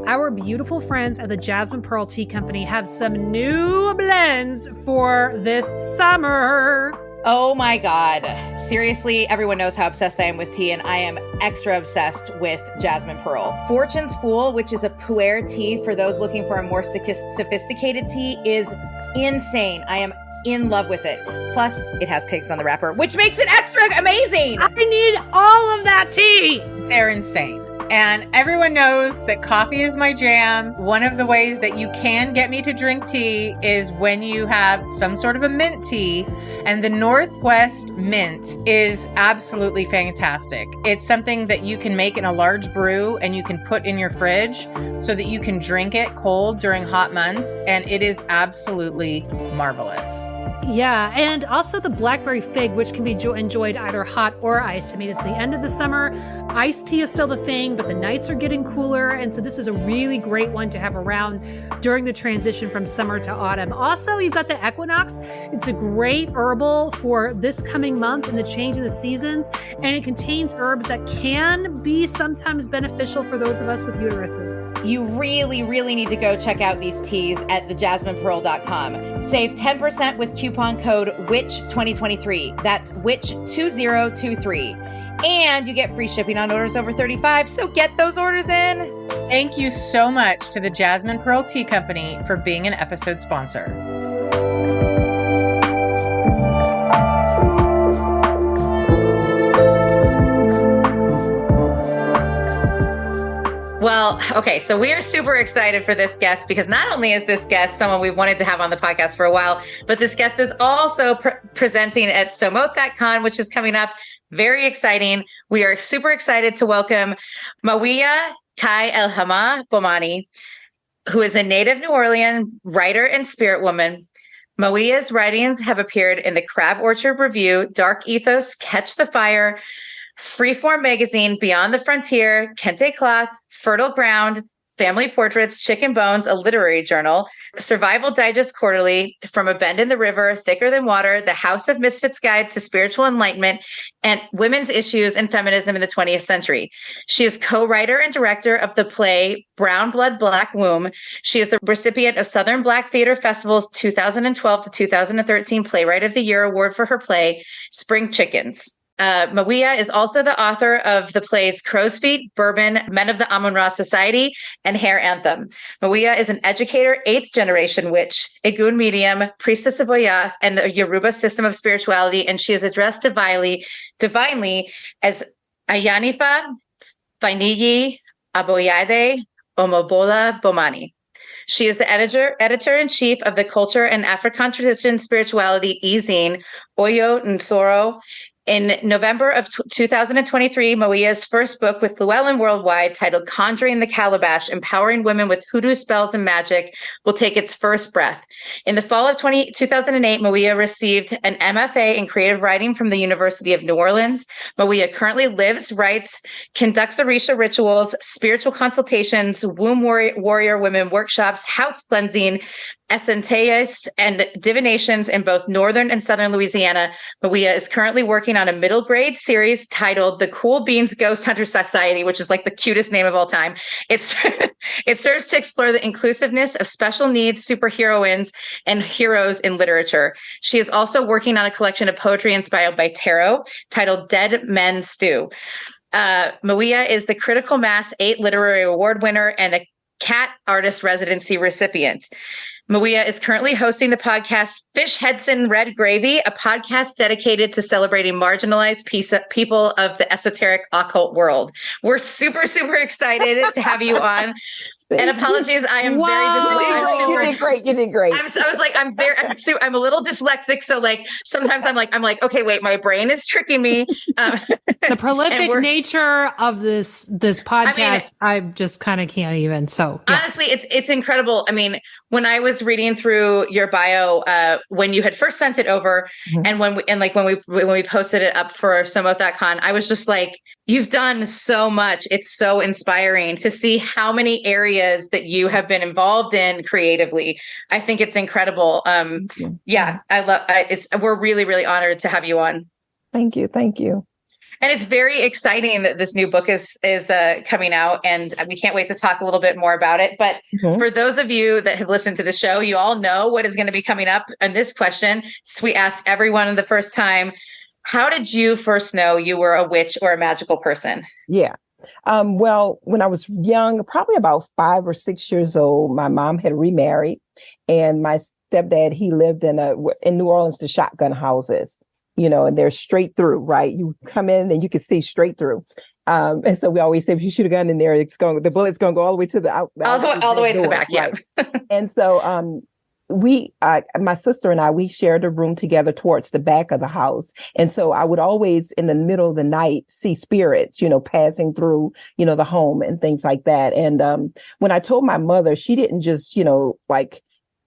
Our beautiful friends at the Jasmine Pearl Tea Company have some new blends for this summer. Oh my God. Seriously, everyone knows how obsessed I am with tea, and I am extra obsessed with Jasmine Pearl. Fortune's Fool, which is a pu'er tea for those looking for a more sophisticated tea, is insane. I am in love with it. Plus, it has pigs on the wrapper, which makes it extra amazing. I need all of that tea. They're insane. And everyone knows that coffee is my jam. One of the ways that you can get me to drink tea is when you have some sort of a mint tea. And the Northwest mint is absolutely fantastic. It's something that you can make in a large brew and you can put in your fridge so that you can drink it cold during hot months. And it is absolutely marvelous. Yeah, and also the blackberry fig, which can be enjoyed either hot or iced. I mean, it's the end of the summer. Iced tea is still the thing, but the nights are getting cooler. And so this is a really great one to have around during the transition from summer to autumn. Also, you've got the equinox. It's a great herbal for this coming month and the change in the seasons. And it contains herbs that can be sometimes beneficial for those of us with uteruses. You really, really need to go check out these teas at thejasminepearl.com. Save 10% with coupon code WITCH2023. That's WITCH2023. And you get free shipping on orders over 35. So get those orders in. Thank you so much to the Jasmine Pearl Tea Company for being an episode sponsor. Well, okay, so we are super excited for this guest because not only is this guest someone we've wanted to have on the podcast for a while, but this guest is also presenting at So Mote That Con, which is coming up. Very exciting. We are super excited to welcome Mawiyah Kai EL-Jamah Bomani, who is a native New Orleans writer and spirit woman. Mawiyah's writings have appeared in the Crab Orchard Review, Dark Ethos, Catch the Fire, Freeform Magazine, Beyond the Frontier, Kente Cloth, Fertile Ground, Family Portraits, Chicken Bones, a literary journal, Survival Digest Quarterly, From a Bend in the River, Thicker Than Water, The House of Misfit's Guide to Spiritual Enlightenment, and Women's Issues and Feminism in the 20th Century. She is co-writer and director of the play Brown Blood, Black Womb. She is the recipient of Southern Black Theater Festival's 2012 to 2013 Playwright of the Year Award for her play, Spring Chickens. Mawiyah is also the author of the plays Crow's Feet, Bourbon, Men of the AmonRa Society, and Hair Anthem. Mawiyah is an educator, 8th generation witch, Egun Medium, Priestess of OYA, and the Yoruba system of spirituality, and she is addressed divinely as Iyanifa, Faniyi, Aboyade, Mawiyah Bomani. She is the editor-in-chief of the Culture and Afrikan Traditional Spirituality E-Zine, Oya N'Soro. In November of 2023, Mawiyah's first book with Llewellyn Worldwide, titled Conjuring the Calabash, Empowering Women with Hoodoo Spells and Magick, will take its first breath. In the fall of 2008, Mawiyah received an MFA in creative writing from the University of New Orleans. Mawiyah currently lives, writes, conducts Orisha rituals, spiritual consultations, womb warrior women workshops, house cleansing, Essenteas, and divinations in both northern and southern Louisiana. Mawiyah is currently working on a middle grade series titled The Cool Beans Ghost Hunter Society, which is like the cutest name of all time. It serves to explore the inclusiveness of special needs superheroines and heroes in literature. She is also working on a collection of poetry inspired by tarot titled Dead Men Stew. Mawiyah is the Critical Mass 8 Literary Award winner and a Cat Artist Residency recipient. Mawiyah is currently hosting the podcast Fish Hedson Red Gravy, a podcast dedicated to celebrating marginalized people of the esoteric occult world. We're super, super excited to have you on. And apologies, I am very dyslexic. You did great. I'm a little dyslexic, so like sometimes I'm like, okay, wait, my brain is tricking me. The prolific nature of this podcast, I just kind of can't even. So yeah. Honestly, it's incredible. I mean, when I was reading through your bio, when you had first sent it over, and when we posted it up for So Mote That Con, I was just like, you've done so much. It's so inspiring to see how many areas that you have been involved in creatively. I think it's incredible. Yeah, we're really, really honored to have you on. Thank you. And it's very exciting that this new book is coming out, and we can't wait to talk a little bit more about it. But for those of you that have listened to the show, you all know what is going to be coming up. And this question, so we ask everyone the first time, how did you first know you were a witch or a magical person? Yeah. Well, when I was young, probably about 5 or 6 years old, my mom had remarried, and my stepdad, he lived in New Orleans, the shotgun houses. And they're straight through, right? You come in and you can see straight through. And so we always say, if you shoot a gun in there, the bullet's going to go all the way to the out. All the way to the back, yeah. Right? And so my sister and I, we shared a room together towards the back of the house. And so I would always, in the middle of the night, see spirits, passing through, the home and things like that. And when I told my mother, she didn't just,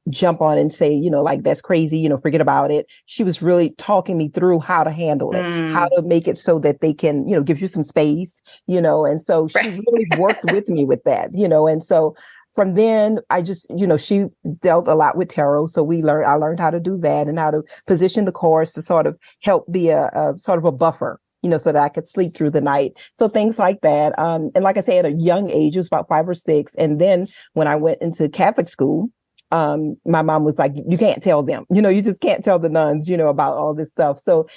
jump on and say, like, that's crazy, forget about it. She was really talking me through how to handle it, how to make it so that they can, give you some space, and so she really worked with me with that, and so from then I just, she dealt a lot with tarot. So I learned how to do that and how to position the cards to sort of help be a sort of a buffer, so that I could sleep through the night. So things like that. And like I said, at a young age, it was about 5 or 6. And then when I went into Catholic school, my mom was like, you can't tell them, you just can't tell the nuns, about all this stuff. So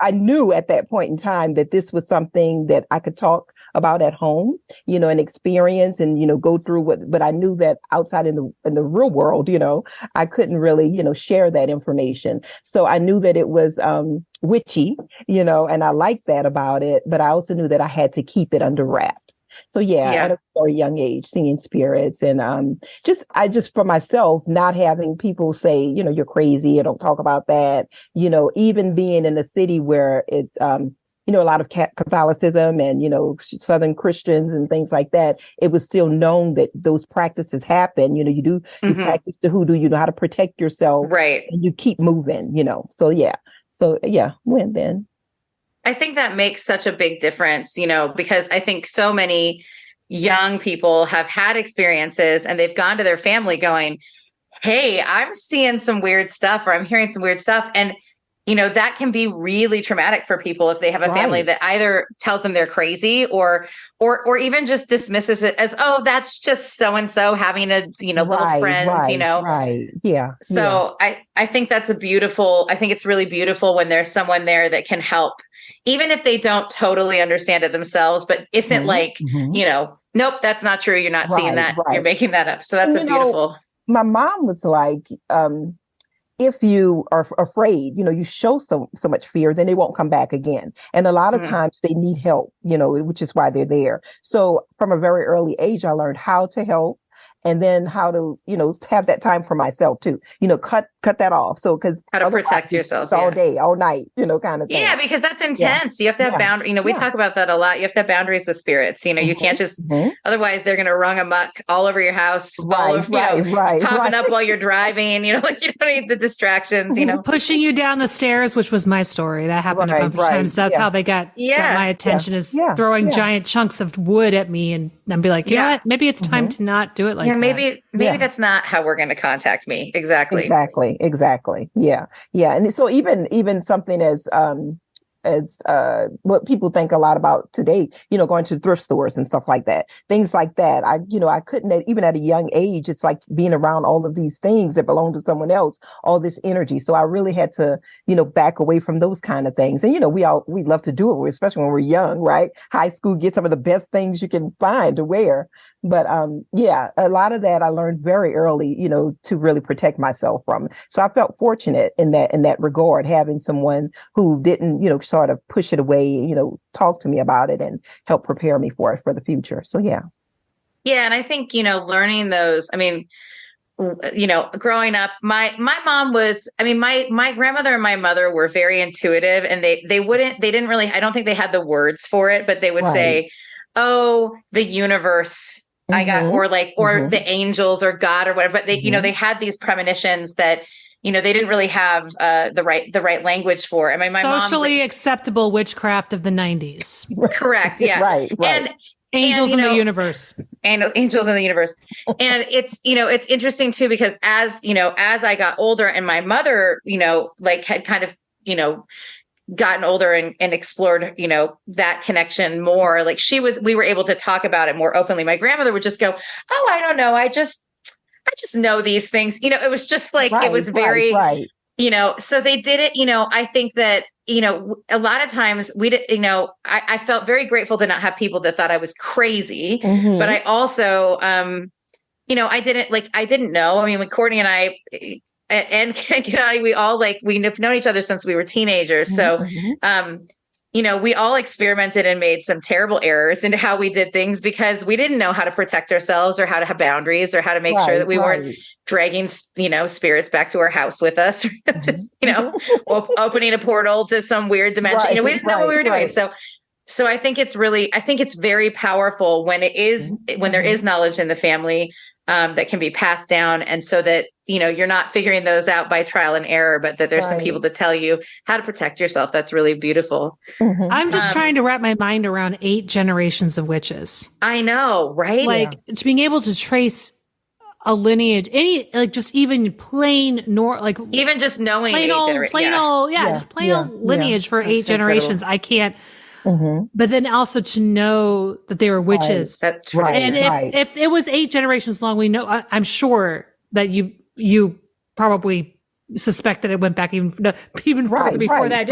I knew at that point in time that this was something that I could talk about at home, and experience and, go through but I knew that outside in the real world, I couldn't really, share that information. So I knew that it was, witchy, and I liked that about it, but I also knew that I had to keep it under wraps. So at a very young age, seeing spirits and just for myself, not having people say, you're crazy, or don't talk about that, even being in a city where it's, a lot of Catholicism and, Southern Christians and things like that, it was still known that those practices happen. You practice the hoodoo, you know how to protect yourself. Right. And you keep moving, So when then. I think that makes such a big difference, because I think so many young people have had experiences and they've gone to their family going, hey, I'm seeing some weird stuff, or I'm hearing some weird stuff. And, that can be really traumatic for people if they have a family that either tells them they're crazy or even just dismisses it as, oh, that's just so-and-so having a, little friend, Right. Yeah. So I think that's I think it's really beautiful when there's someone there that can help, even if they don't totally understand it themselves, but isn't like, nope, that's not true. You're not seeing that. You're making that up. So that's beautiful. My mom was like, if you are afraid, you show so much fear, then they won't come back again. And a lot of times they need help, which is why they're there. So from a very early age, I learned how to help. And then how to, have that time for myself too, cut that off. So, cause how to protect yourself all day, all night, kind of thing. Yeah. Because that's intense. You have to have boundaries. We talk about that a lot. You have to have boundaries with spirits. You can't just, otherwise they're going to run amok all over your house, all over, popping up while you're driving, like you don't need the distractions, pushing you down the stairs, which was my story. That happened a bunch of times. That's how they got my attention is throwing giant chunks of wood at me and be like, you know what? Maybe it's time to not do it like that. Maybe that's not how we're going to contact me. Exactly. Yeah. And so even something as what people think a lot about today, going to thrift stores and stuff like that, things like that. I couldn't, even at a young age, it's like being around all of these things that belong to someone else, all this energy. So I really had to, back away from those kind of things. And, we love to do it, especially when we're young, right? High school, get some of the best things you can find to wear. But a lot of that I learned very early, to really protect myself from. So I felt fortunate in that regard, having someone who didn't, sort of push it away, talk to me about it and help prepare me for it for the future. So yeah. Yeah, and I think learning those. I mean, growing up, my mom was. I mean, my grandmother and my mother were very intuitive, and they didn't really. I don't think they had the words for it, but they would say, "Oh, the universe." I got, or the angels or God or whatever, but they, they had these premonitions that, they didn't really have the right language for. And my socially mom, acceptable witchcraft of the 90s. Correct. Yeah. Right. And angels in the universe. And angels in the universe. And it's, it's interesting too, because as I got older and my mother, had kind of, gotten older and explored, that connection more, like we were able to talk about it more openly. My grandmother would just go, oh, I don't know. I just know these things, it was just like, it was very, so they did it, I think that, a lot of times we did, I felt very grateful to not have people that thought I was crazy, but I also, I didn't know. I mean, when Courtney and I, and Gennady, we've known each other since we were teenagers. So, we all experimented and made some terrible errors into how we did things because we didn't know how to protect ourselves or how to have boundaries or how to make sure that we weren't dragging, spirits back to our house with us, just, opening a portal to some weird dimension. We didn't know what we were doing. So I think it's very powerful when there is knowledge in the family, that can be passed down. And so that, you're not figuring those out by trial and error, but that there's some people to tell you how to protect yourself. That's really beautiful. Mm-hmm. I'm just trying to wrap my mind around 8 generations of witches. I know, right? Like being able to trace a lineage, just even plain even just knowing plain old lineage for 8 generations. I can't. Mm-hmm. But then also to know that they were witches. That's right. And if it was 8 generations long, we know. I'm sure that you probably suspect that it went back even further before that.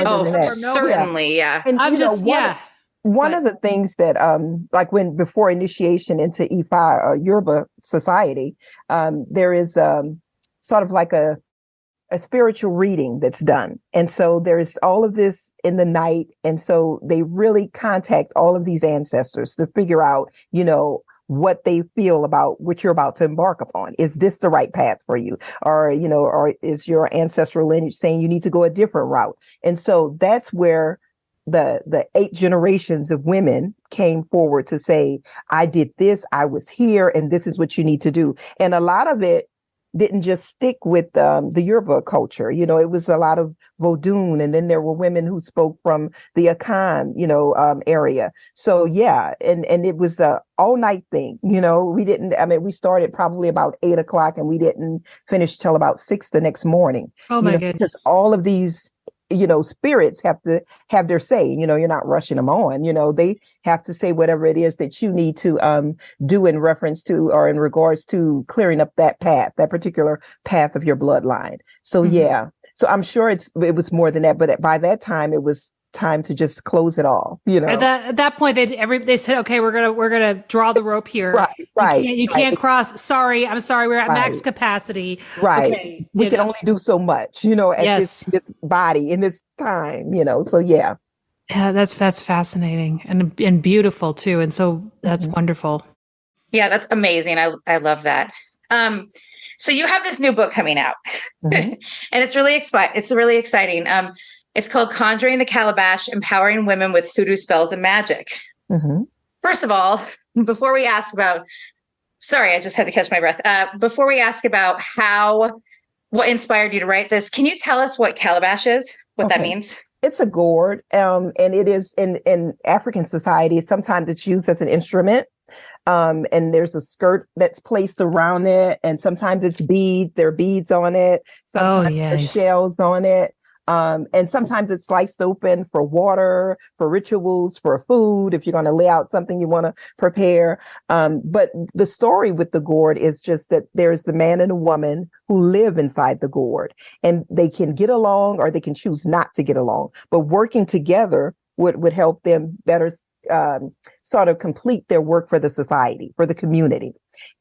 Certainly, yeah. And I'm just One of the things that, before initiation into Ifa, Yoruba society, there is sort of like a spiritual reading that's done. And so there's all of this in the night. And so they really contact all of these ancestors to figure out, what they feel about what you're about to embark upon. Is this the right path for you? Or is your ancestral lineage saying you need to go a different route? And so that's where the 8 generations of women came forward to say, I did this, I was here, and this is what you need to do. And a lot of it didn't just stick with the Yoruba culture. It was a lot of Vodun, and then there were women who spoke from the Akan, area. So and it was a all night thing. We started probably about 8 o'clock and we didn't finish till about 6 the next morning. Oh my goodness. Because all of these spirits have to have their say. You're not rushing them on. They have to say whatever it is that you need to do in reference to or in regards to clearing up that particular path of your bloodline. So so I'm sure it was more than that, but by that time it was time to just close it all. At that point they said, okay, we're gonna draw the rope here. Right. You can't cross. Sorry, I'm sorry. We're at max capacity. Right. Okay, we can only do so much. At this body in this time. So yeah. Yeah, that's fascinating and beautiful too. And so that's wonderful. Yeah, that's amazing. I love that. So you have this new book coming out, and it's really exciting. It's called Conjuring the Calabash, Empowering Women with Hoodoo Spells and Magick. Mm-hmm. First of all, before we ask about, sorry, I just had to catch my breath. Before we ask about what inspired you to write this, can you tell us what calabash is, what that means? It's a gourd, and it is in African society. Sometimes it's used as an instrument, and there's a skirt that's placed around it, and sometimes it's beads. There are beads on it. Sometimes there's shells on it. And sometimes it's sliced open for water, for rituals, for food, if you're going to lay out something you want to prepare. But the story with the gourd is just that there's a man and a woman who live inside the gourd, and they can get along or they can choose not to get along. But working together would help them better sort of complete their work for the society, for the community.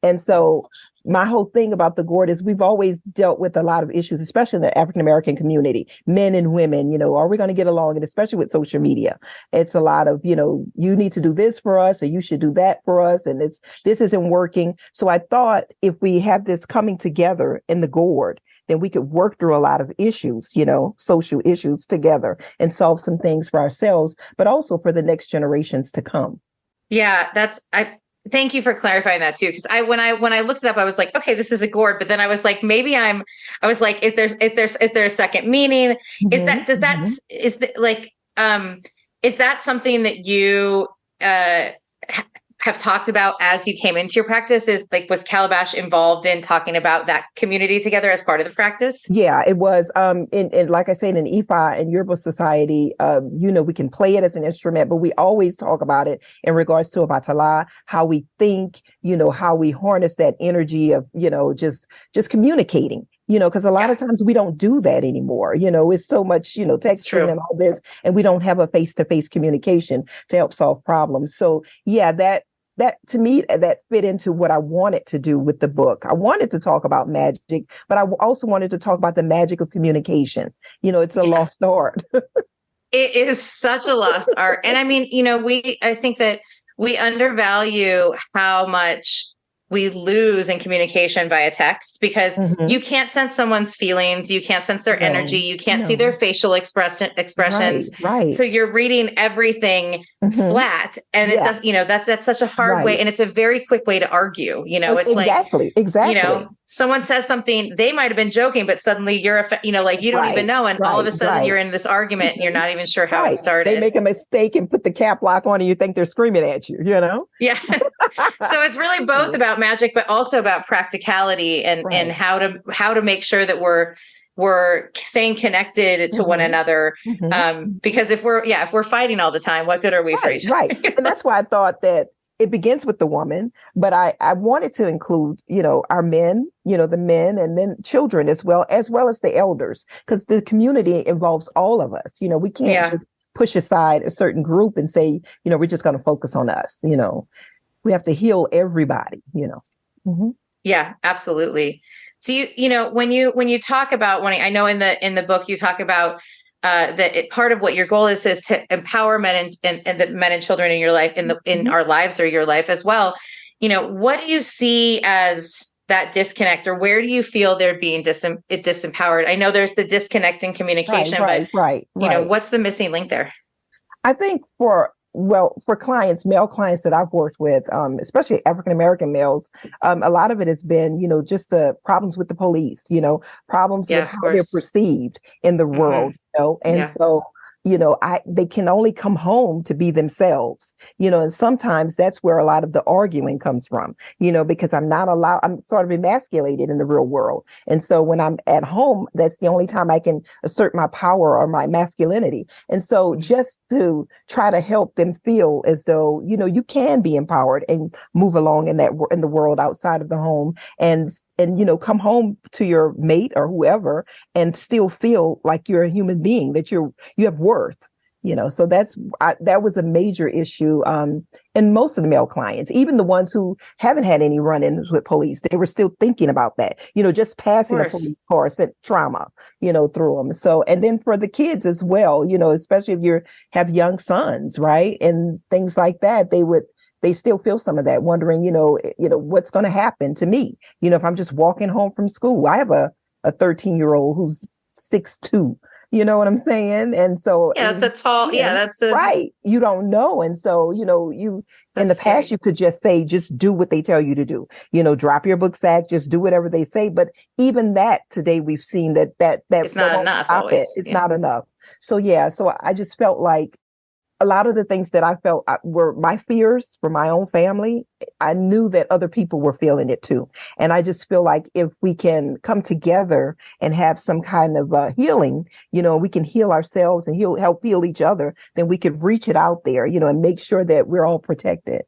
And so my whole thing about the gourd is we've always dealt with a lot of issues, especially in the African American community, men and women, are we going to get along? And especially with social media, it's a lot of, you need to do this for us, or you should do that for us. And this isn't working. So I thought if we have this coming together in the gourd, then we could work through a lot of issues, social issues together and solve some things for ourselves, but also for the next generations to come. Yeah, thank you for clarifying that too. Because when I looked it up, I was like, okay, this is a gourd. But then I was like, is there a second meaning? Mm-hmm. Is that something that you have talked about as you came into your practice? Was Calabash involved in talking about that community together as part of the practice? Yeah, it was. In like I said, in Ifa and Yoruba society, we can play it as an instrument, but we always talk about it in regards to Obatala, how we think, how we harness that energy of, just communicating. Because a lot of times we don't do that anymore. It's so much, texting and all this, and we don't have a face-to-face communication to help solve problems. So yeah, that to me, that fit into what I wanted to do with the book. I wanted to talk about magic, but I also wanted to talk about the magic of communication. It's a lost art. It is such a lost art. And I mean, I think that we undervalue how much we lose in communication via text, because you can't sense someone's feelings. You can't sense their energy. You can't see their facial expressions. Right. So you're reading everything flat. And it does, that's such a hard way. And it's a very quick way to argue. It's exactly. Someone says something, they might've been joking, but suddenly you're, you don't even know. And all of a sudden you're in this argument and you're not even sure how it started. They make a mistake and put the cap lock on and you think they're screaming at you, Yeah. So it's really both about magic, but also about practicality and how to make sure that we're staying connected to one another. Because if we're fighting all the time, what good are we for each other? Right. And that's why I thought that it begins with the woman, but I wanted to include, our men, the men, and then children as well as the elders, because the community involves all of us. We can't just push aside a certain group and say, we're just going to focus on us. We have to heal everybody, Yeah, absolutely. So when you talk about wanting, I know in the book you talk about that part of what your goal is to empower men and the men and children in your life, in our lives or your life as well. What do you see as that disconnect, or where do you feel they're being disempowered? I know there's the disconnect in communication, but what's the missing link there? I think for clients, male clients that I've worked with, especially African-American males, a lot of it has been, just the problems with the police, problems with how they're perceived in the world, and so, they can only come home to be themselves, and sometimes that's where a lot of the arguing comes from, because I'm sort of emasculated in the real world. And so when I'm at home, that's the only time I can assert my power or my masculinity. And so just to try to help them feel as though, you can be empowered and move along in the world outside of the home, and come home to your mate or whoever and still feel like you're a human being, that you have worth, so that was a major issue in most of the male clients, even the ones who haven't had any run-ins with police. They were still thinking about that, just passing a police car sent trauma, through them. So, and then for the kids as well, especially if you have young sons, right, and things like that, they still feel some of that, wondering, what's going to happen to me, if I'm just walking home from school. I have a 13-year-old who's 6'2". You know what I'm saying? And so that's a tall, right. You don't know. And so, you in the past, you could just say, just do what they tell you to do, drop your book sack, just do whatever they say. But even that today, we've seen that it's not enough. Always. It's not enough. So, so I just felt like a lot of the things that I felt were my fears for my own family. I knew that other people were feeling it too. And I just feel like if we can come together and have some kind of healing, we can heal ourselves and help heal each other, then we could reach it out there, and make sure that we're all protected.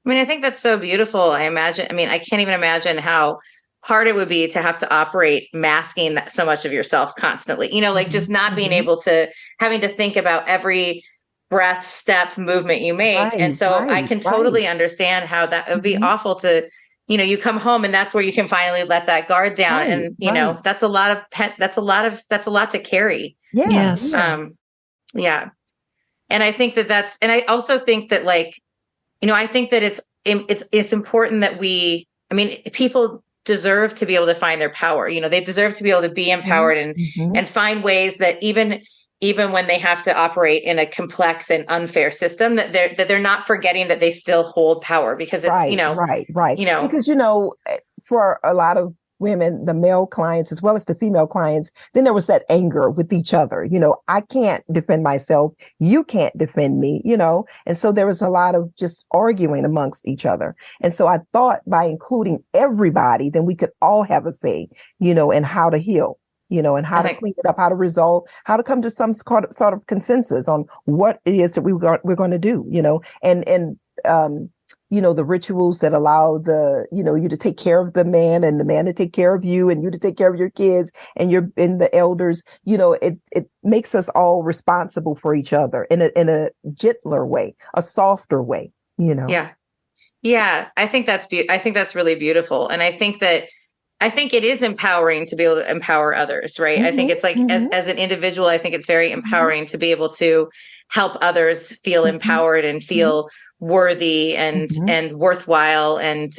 I mean, I think that's so beautiful. I can't even imagine how hard it would be to have to operate masking so much of yourself constantly, just not being able to, having to think about every breath, step, movement you make. And so I can totally understand how that would be awful to, you come home and that's where you can finally let that guard down. And, that's a lot to carry. Yeah. Yes. Yeah. And I think and I also think that I think that it's important that people deserve to be able to find their power. They deserve to be able to be empowered and find ways that even when they have to operate in a complex and unfair system, that they're not forgetting that they still hold power, because it's, right. Because, for a lot of women, the male clients, as well as the female clients, then there was that anger with each other. I can't defend myself. You can't defend me, and so there was a lot of just arguing amongst each other. And so I thought by including everybody, then we could all have a say, in how to heal. And how to clean it up, how to resolve, how to come to some sort of consensus on what it is that we're going to do, and the rituals that allow you to take care of the man and the man to take care of you and you to take care of your kids and the elders, it makes us all responsible for each other in a gentler way, a softer way, Yeah. Yeah. I think that's really beautiful. And I think it is empowering to be able to empower others, right? I think it's as an individual, I think it's very empowering to be able to help others feel empowered and feel worthy and worthwhile and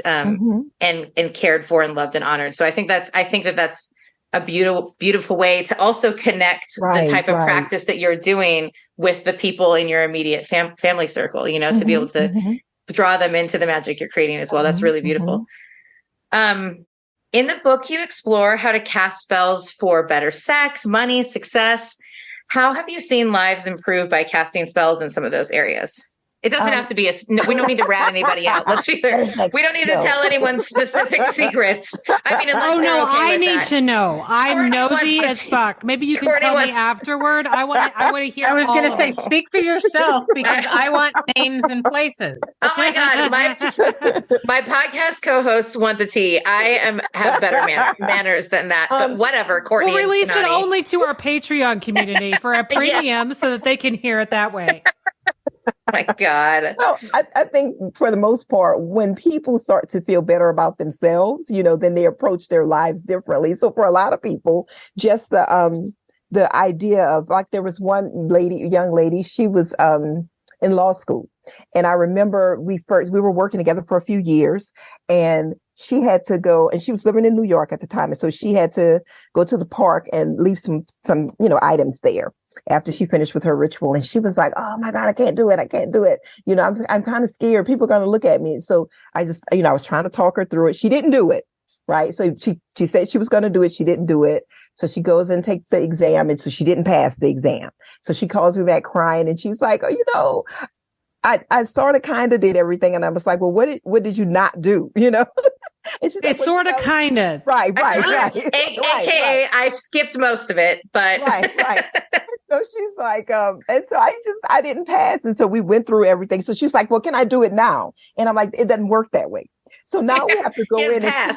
cared for and loved and honored. So I think that's a beautiful way to also connect the type of practice that you're doing with the people in your immediate family circle, you know, to be able to draw them into the magic you're creating as well. That's really beautiful. In the book, you explore how to cast spells for better sex, money, success. How have you seen lives improve by casting spells in some of those areas? It doesn't have to be we don't need to rat anybody out. Let's be clear. We don't need to tell anyone specific secrets. I mean, I need to know. I'm nosy as fuck. Maybe you can tell me afterward. I want to hear. I was going to say, speak for yourself because I want names and places. Oh my God. My podcast co-hosts want the tea. I have better manners than that, but whatever. Courtney, we'll release it only to our Patreon community for a premium so that they can hear it that way. Oh my God. Well, I think for the most part, when people start to feel better about themselves, you know, then they approach their lives differently. So for a lot of people, just the idea of, like, there was one young lady, she was in law school. And I remember we were working together for a few years, and she had to go, and she was living in New York at the time. And so she had to go to the park and leave some, you know, items there after she finished with her ritual. And she was like, oh my God, I can't do it. I can't do it. You know, I'm kind of scared. People are going to look at me. So I just, you know, I was trying to talk her through it. She didn't do it. Right. So she said she was going to do it. She didn't do it. So she goes and takes the exam. And so she didn't pass the exam. So she calls me back crying, and she's like, oh, you know, I sort of kind of did everything. And I was like, well, what did you not do? You know? It's like, sort of, kind of. Right. AKA, I skipped most of it, but. Right. So she's like, and so I didn't pass. And so we went through everything. So she's like, well, can I do it now? And I'm like, it doesn't work that way. So now we have to go in and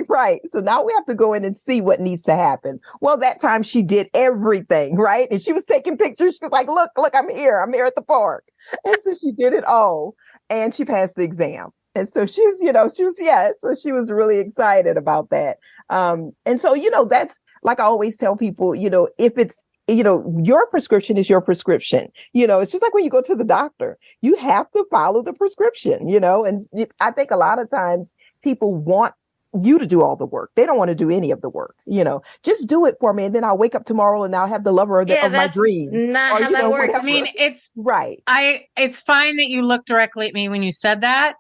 right. So now we have to go in and see what needs to happen. Well, that time she did everything, right? And she was taking pictures. She was like, look, I'm here at the park. And so she did it all, and she passed the exam. And so she was really excited about that. And so, you know, that's, like I always tell people, you know, if it's, you know, your prescription is your prescription. You know, it's just like when you go to the doctor, you have to follow the prescription, you know, and I think a lot of times people want you to do all the work. They don't want to do any of the work, you know, just do it for me. And then I'll wake up tomorrow and I'll have the lover of my dreams. Not how that works. I mean, it's right. It's fine that you look directly at me when you said that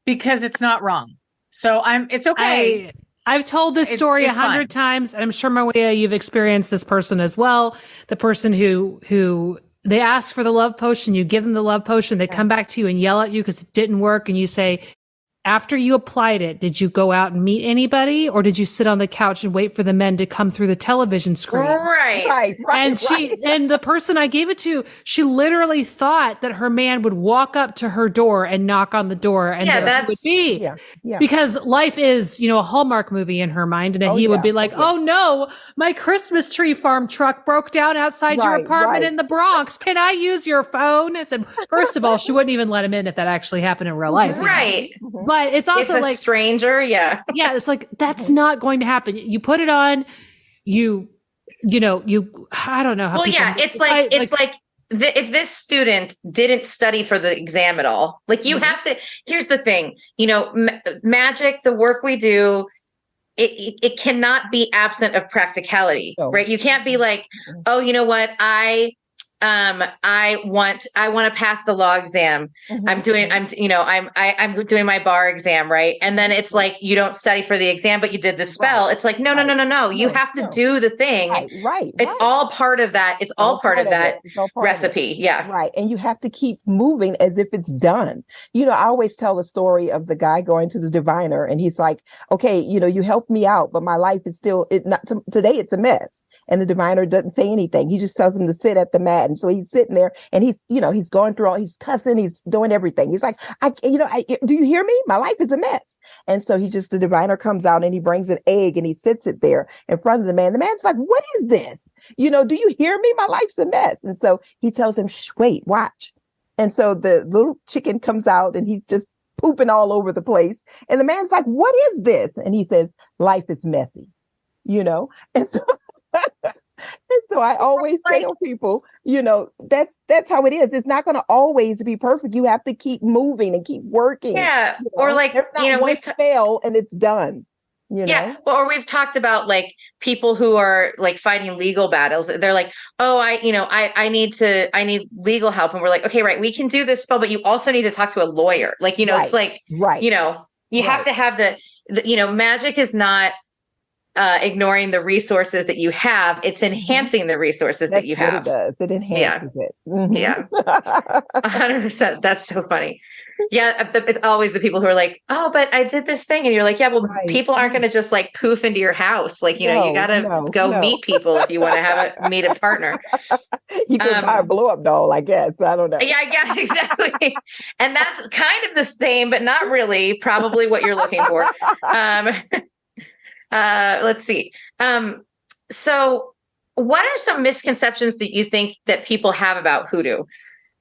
because it's not wrong. So it's okay. I've told this story 100 times, and I'm sure, Mawiyah, you've experienced this person as well. The person who they ask for the love potion, you give them the love potion, they come back to you and yell at you because it didn't work, and you say, after you applied it, did you go out and meet anybody, or did you sit on the couch and wait for the men to come through the television screen? Right. And the person I gave it to, she literally thought that her man would walk up to her door and knock on the door, and that would be because life is, you know, a Hallmark movie in her mind, and then he would be like, oh no, my Christmas tree farm truck broke down outside your apartment in the Bronx. Can I use your phone? I said, first of all, she wouldn't even let him in if that actually happened in real life. Right. You know? But it's also like a stranger. Yeah. It's like, that's not going to happen. You put it on, I don't know how. Well, it's like if this student didn't study for the exam at all, like you have to, here's the thing, you know, magic, the work we do, it cannot be absent of practicality, right? You can't be like, oh, you know what? I want to pass the law exam. I'm doing my bar exam, right? And then it's like, you don't study for the exam, but you did the spell. It's like, no. You have to do the thing. Right. It's all part of that. It's all part of that recipe. Yeah. Right. And you have to keep moving as if it's done. You know, I always tell the story of the guy going to the diviner, and he's like, okay, you know, you helped me out, but my life is still, today it's a mess. And the diviner doesn't say anything. He just tells him to sit at the mat. And so he's sitting there, and he's going through he's cussing, he's doing everything. He's like, do you hear me? My life is a mess. And so the diviner comes out, and he brings an egg, and he sits it there in front of the man. The man's like, what is this? You know, do you hear me? My life's a mess. And so he tells him, shh, wait, watch. And so the little chicken comes out, and he's just pooping all over the place. And the man's like, what is this? And he says, life is messy, you know? And so And so I always tell people, that's how it is. It's not going to always be perfect. You have to keep moving and keep working. Yeah. Or like, there's not one fail and it's done. Yeah. Well, or we've talked about like people who are like fighting legal battles. They're like, oh, I need legal help. And we're like, okay, right. We can do this spell, but you also need to talk to a lawyer. Like, it's like, you have to have the magic is not ignoring the resources that you have. It's enhancing the resources that you have. It does. It enhances it. Mm-hmm. Yeah. 100%. That's so funny. Yeah. It's always the people who are like, oh, but I did this thing. And you're like, yeah, well, people aren't going to just like poof into your house. Like, you got to go meet people if you want to meet a partner. You can buy a blow up doll, I guess. I don't know. Yeah, exactly. And that's kind of the same, but not really probably what you're looking for. Let's see. So what are some misconceptions that you think that people have about hoodoo?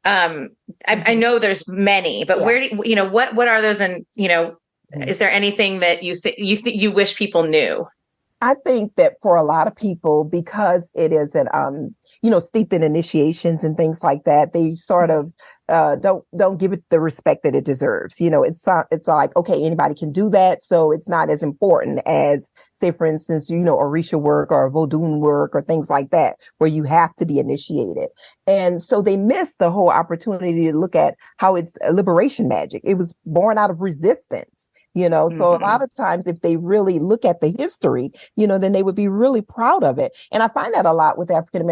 I know there's many, but where do what are those? And, is there anything that you wish people knew? I think that for a lot of people, because it is an, steeped in initiations and things like that, they sort of don't give it the respect that it deserves. It's like, okay, anybody can do that. So it's not as important as, say, for instance, Orisha work or Vodun work or things like that, where you have to be initiated. And so they missed the whole opportunity to look at how it's a liberation magic. It was born out of resistance. So a lot of times if they really look at the history, then they would be really proud of it. And I find that a lot with the African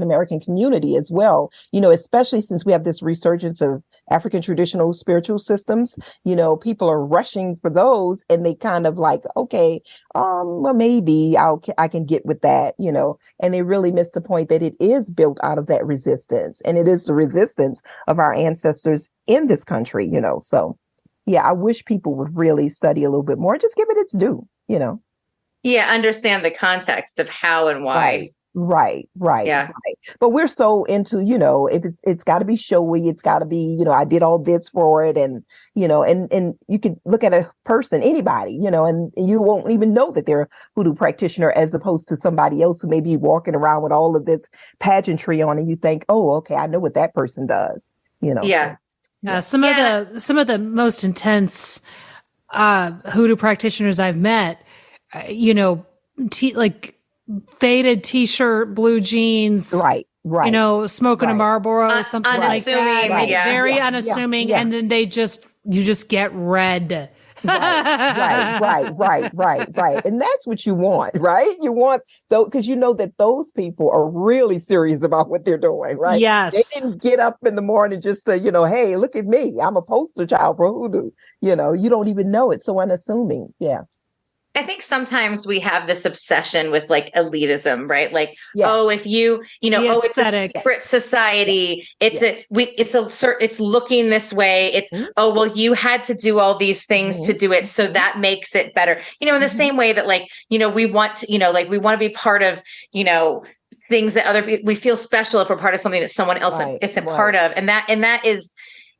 American community as well, especially since we have this resurgence of African traditional spiritual systems, people are rushing for those and they kind of like, okay, well, maybe I can get with that, and they really miss the point that it is built out of that resistance, and it is the resistance of our ancestors in this country, so. Yeah, I wish people would really study a little bit more. Just give it its due, Yeah, understand the context of how and why. Right. Yeah. Right. But we're so into, it's got to be showy. It's got to be, I did all this for it. And, and you could look at a person, anybody, and you won't even know that they're a hoodoo practitioner as opposed to somebody else who may be walking around with all of this pageantry on and you think, oh, okay, I know what that person does, Yeah. Some of the most intense hoodoo practitioners I've met, like faded t-shirt, blue jeans, right, smoking a Marlboro, something like that, very unassuming, and then you just get red. Right. And that's what you want, right? You want those, because that those people are really serious about what they're doing, right? Yes. They didn't get up in the morning just to, hey, look at me. I'm a poster child for hoodoo. You don't even know it. So unassuming. Yeah. I think sometimes we have this obsession with like elitism, right? Like, if you, it's a secret society. It's looking this way. It's, you had to do all these things to do it. So that makes it better. In the same way that like, we want to, we want to be part of, things that other people, we feel special if we're part of something that someone else isn't part of. And that is,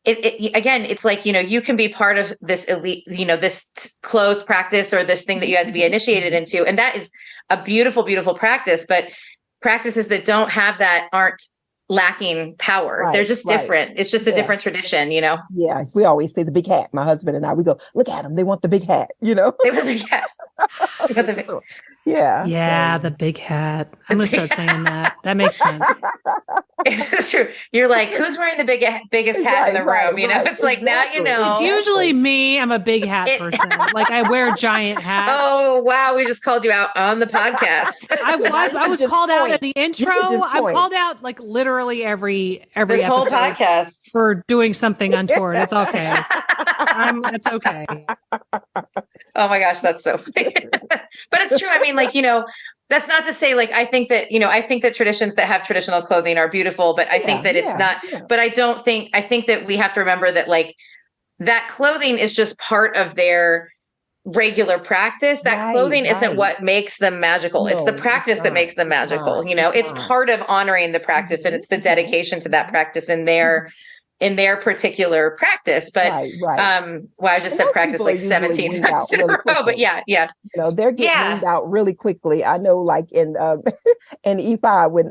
again, it's like, you can be part of this elite, this closed practice or this thing that you had to be initiated into. And that is a beautiful, beautiful practice. But practices that don't have that aren't lacking power. They're just different. It's just a different tradition, Yeah. We always say the big hat. My husband and I, we go, look at them. They want the big hat, They want the big hat. Yeah, the big hat. I'm going to start saying that. That makes sense. It's true. You're like, who's wearing the biggest hat in the room? It's like, now you know. It's usually me. I'm a big hat person. Like I wear giant hats. Oh, wow. We just called you out on the podcast. I was called out in the intro. I'm called out like literally every this whole podcast for doing something untoward. It's okay. It's okay. Oh my gosh, that's so funny. But it's true. I mean, like, that's not to say like, I think that traditions that have traditional clothing are beautiful, but I think that it's not, but I think that we have to remember that like that clothing is just part of their regular practice. That clothing isn't what makes them magical. It's the practice that makes them magical. It's part of honoring the practice and it's the dedication to that practice and their in their particular practice. But right. I just said practice like 17 times in a row. But yeah. They're getting weaned out really quickly. I know, like in Ifa, when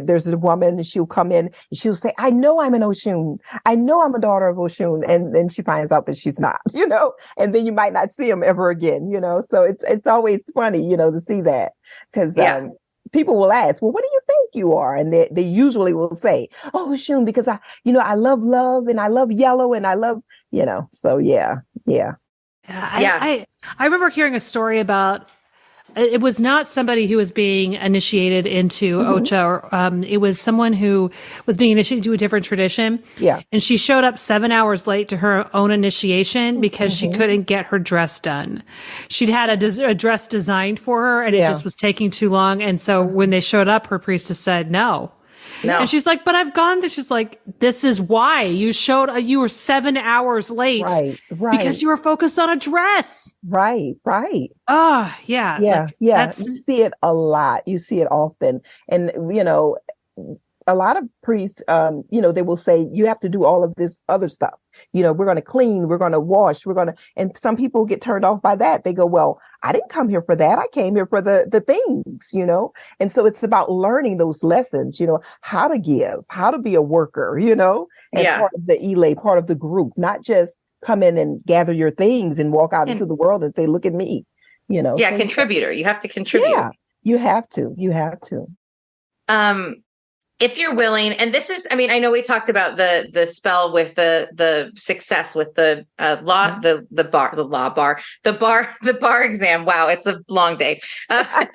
there's a woman, she'll come in and she'll say, "I know I'm an Oshun. I know I'm a daughter of Oshun," and then she finds out that she's not. And then you might not see them ever again. So it's always funny, to see that, because people will ask, "Well, what do you think you are?" And they usually will say, "Oh, Oshun, because I love love, and I love yellow, and I love," So yeah. I remember hearing a story about, it was not somebody who was being initiated into Ocha, or it was someone who was being initiated to a different tradition. Yeah. And she showed up 7 hours late to her own initiation because she couldn't get her dress done. She'd had a dress designed for her, and it just was taking too long. And so when they showed up, her priestess said no. And she's like, "But I've gone there." She's like, "This is why you were 7 hours late, right, because you were focused on a dress." Right. Oh, yeah. You see it a lot. You see it often. And, a lot of priests, they will say, "You have to do all of this other stuff. We're going to clean, we're going to wash, and some people get turned off by that. They go, "Well, I didn't come here for that. I came here for the things," And so it's about learning those lessons, how to give, how to be a worker, and part of the Ile, part of the group, not just come in and gather your things and walk out into the world and say, "Look at me," Yeah, so, contributor. You have to contribute. Yeah, you have to. If you're willing, and this is, I know we talked about the spell with the success with the bar exam. Wow, it's a long day. But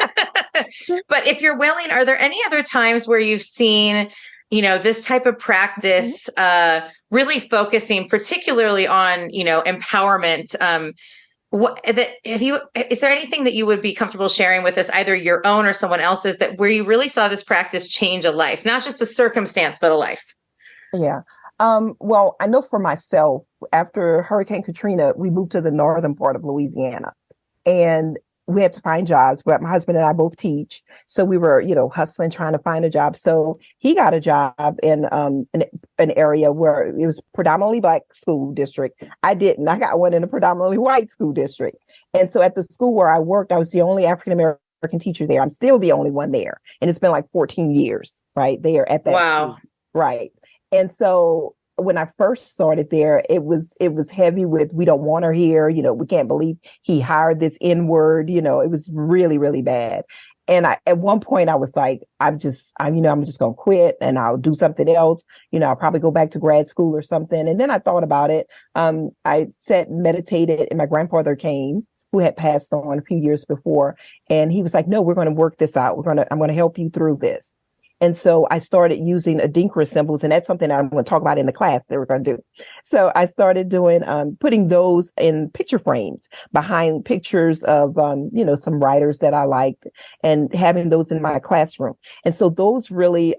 if you're willing, are there any other times where you've seen, this type of practice really focusing particularly on, empowerment? Is there anything that you would be comfortable sharing with us, either your own or someone else's, that where you really saw this practice change a life, not just a circumstance, but a life? Yeah. Well, I know for myself, after Hurricane Katrina, we moved to the northern part of Louisiana, and we had to find jobs. But my husband and I both teach, so we were, hustling, trying to find a job. So he got a job in an area where it was predominantly Black school district. I didn't. I got one in a predominantly white school district. And so at the school where I worked, I was the only African American teacher there. I'm still the only one there, and it's been like 14 years, right there at that. Wow. School. Right. And so when I first started there, it was heavy with, "We don't want her here. We can't believe he hired this N-word." It was really, really bad. And at one point I was like, I'm just going to quit and I'll do something else. I'll probably go back to grad school or something. And then I thought about it. I sat and meditated, and my grandfather came, who had passed on a few years before. And he was like, "No, we're going to work this out. I'm going to help you through this." And so I started using Adinkra symbols, and that's something I'm going to talk about in the class that we're going to do. So I started doing, putting those in picture frames behind pictures of, some writers that I liked, and having those in my classroom. And so those really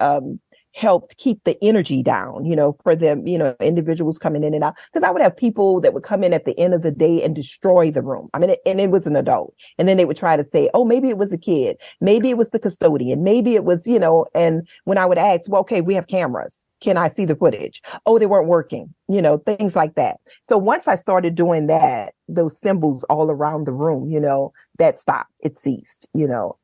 helped keep the energy down, for them, individuals coming in and out. Because I would have people that would come in at the end of the day and destroy the room. And it was an adult. And then they would try to say, "Oh, maybe it was a kid. Maybe it was the custodian. Maybe it was, and when I would ask, "Well, okay, we have cameras. Can I see the footage?" "Oh, they weren't working," things like that. So once I started doing that, those symbols all around the room, that stopped, it ceased,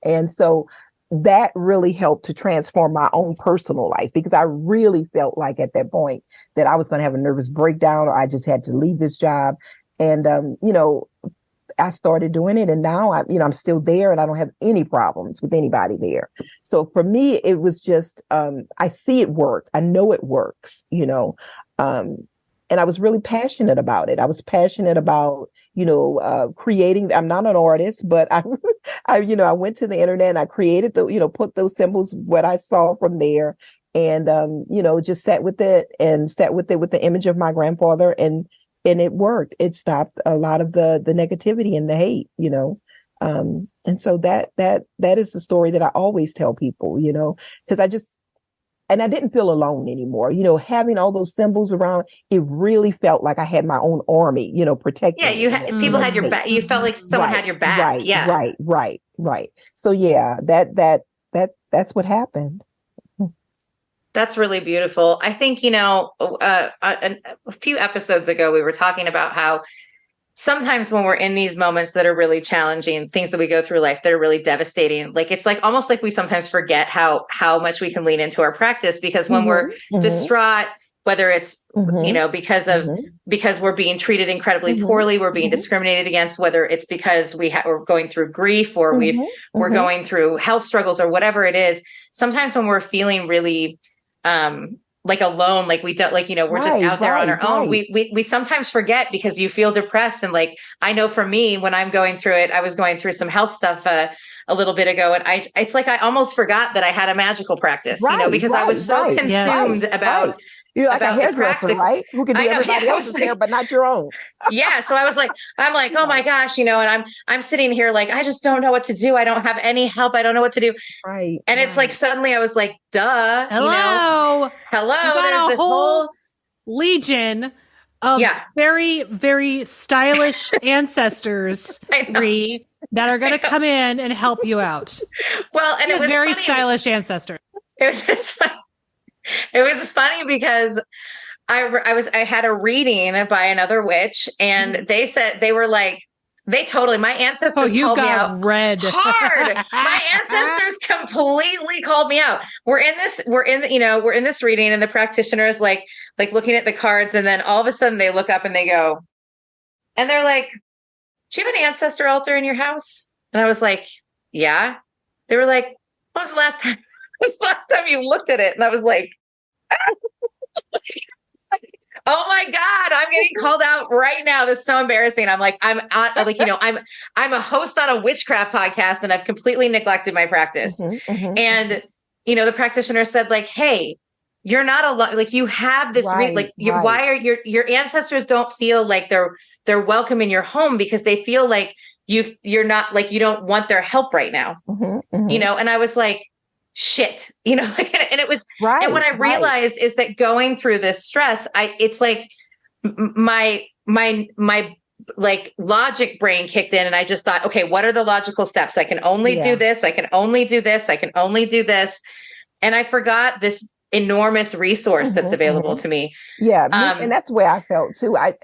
and so that really helped to transform my own personal life, because I really felt like at that point that I was going to have a nervous breakdown, or I just had to leave this job. And, I started doing it, and now I'm still there, and I don't have any problems with anybody there. So for me, it was just, I see it work. I know it works, and I was really passionate about it. I was passionate about, creating. I'm not an artist, but I went to the internet and I created put those symbols, what I saw from there, and, just sat with it with the image of my grandfather, and it worked. It stopped a lot of the negativity and the hate, and so that is the story that I always tell people, because and I didn't feel alone anymore. Having all those symbols around, it really felt like I had my own army, protecting. Yeah, people had your back. You felt like someone had your back. Right, yeah. Right. So yeah, that's what happened. That's really beautiful. I think, a few episodes ago, we were talking about how sometimes when we're in these moments that are really challenging, things that we go through life that are really devastating, like it's like almost like we sometimes forget how much we can lean into our practice, because when we're distraught, whether it's, because we're being treated incredibly poorly, we're being discriminated against, whether it's because we're going through grief or we're going through health struggles or whatever it is. Sometimes when we're feeling really, like alone, like we don't, like, we're just out there on our own. We sometimes forget, because you feel depressed. And like, I know for me, when I'm going through it, I was going through some health stuff, a little bit ago. And it's like, I almost forgot that I had a magical practice, because I was so consumed about, you're like a hairdresser, right? Who can do everybody else's hair, but not your own. So I'm like, oh my gosh, and I'm sitting here like, I just don't know what to do. I don't have any help. I don't know what to do. Right. And it's like, suddenly I was like, duh. Hello. There's this whole legion of very, very stylish ancestors, that are going to come in and help you out. Well, and it was very funny. stylish ancestors. It was funny because I had a reading by another witch, and they said, they were like, my ancestors called me out red hard. My ancestors completely called me out. We're in this reading, and the practitioner is like looking at the cards, and then all of a sudden they look up and they go, and they're like, do you have an ancestor altar in your house? And I was like, yeah. They were like, when was the last time you looked at it? And I was like, oh my God, I'm getting called out right now. This is so embarrassing. I'm like, I'm a host on a witchcraft podcast, and I've completely neglected my practice. And, the practitioner said, like, hey, you're not alone. Like, you have this, why are your ancestors don't feel like they're welcome in your home, because they feel like you're not, like, you don't want their help right now, and I was like, shit, and it was, and what I realized is that going through this stress, it's like my like logic brain kicked in, and I just thought, okay, what are the logical steps? I can only do this. I can only do this. I can only do this. And I forgot this enormous resource that's available to me. And that's where I felt too. I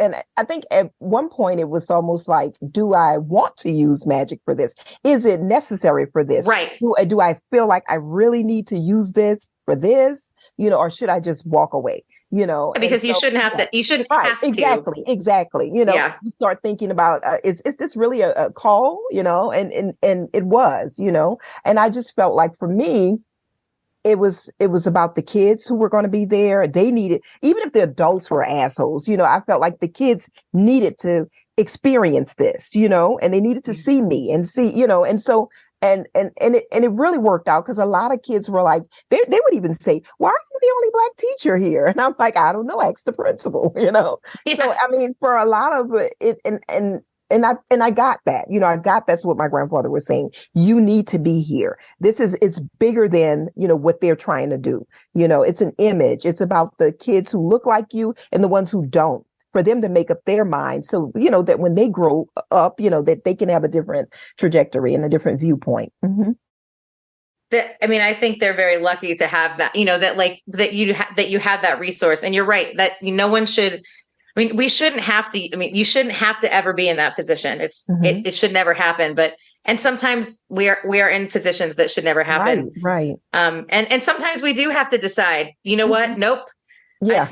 think at one point it was almost like, do I want to use magic for this? Is it necessary for this? Right. Do I feel like I really need to use this for this? Or should I just walk away? Because you shouldn't have to. You shouldn't have to. Exactly. You start thinking about, is this really a call? And it was. And I just felt like, for me, it was about the kids who were going to be there. They needed, even if the adults were assholes, I felt like the kids needed to experience this, and they needed to see me and see, and so, and it really worked out, because a lot of kids were like, they would even say, why are you the only Black teacher here? And I'm like, I don't know, ask the principal, So, I mean, for a lot of it, and I got that, that's what my grandfather was saying. You need to be here. It's bigger than, what they're trying to do. It's an image. It's about the kids who look like you and the ones who don't, for them to make up their minds. So, that when they grow up, that they can have a different trajectory and a different viewpoint. I think they're very lucky to have that, that you have that resource. And you're right, that no one should, we shouldn't have to, you shouldn't have to ever be in that position. It should never happen. And sometimes we are in positions that should never happen. Right. And sometimes we do have to decide, what? Nope. It's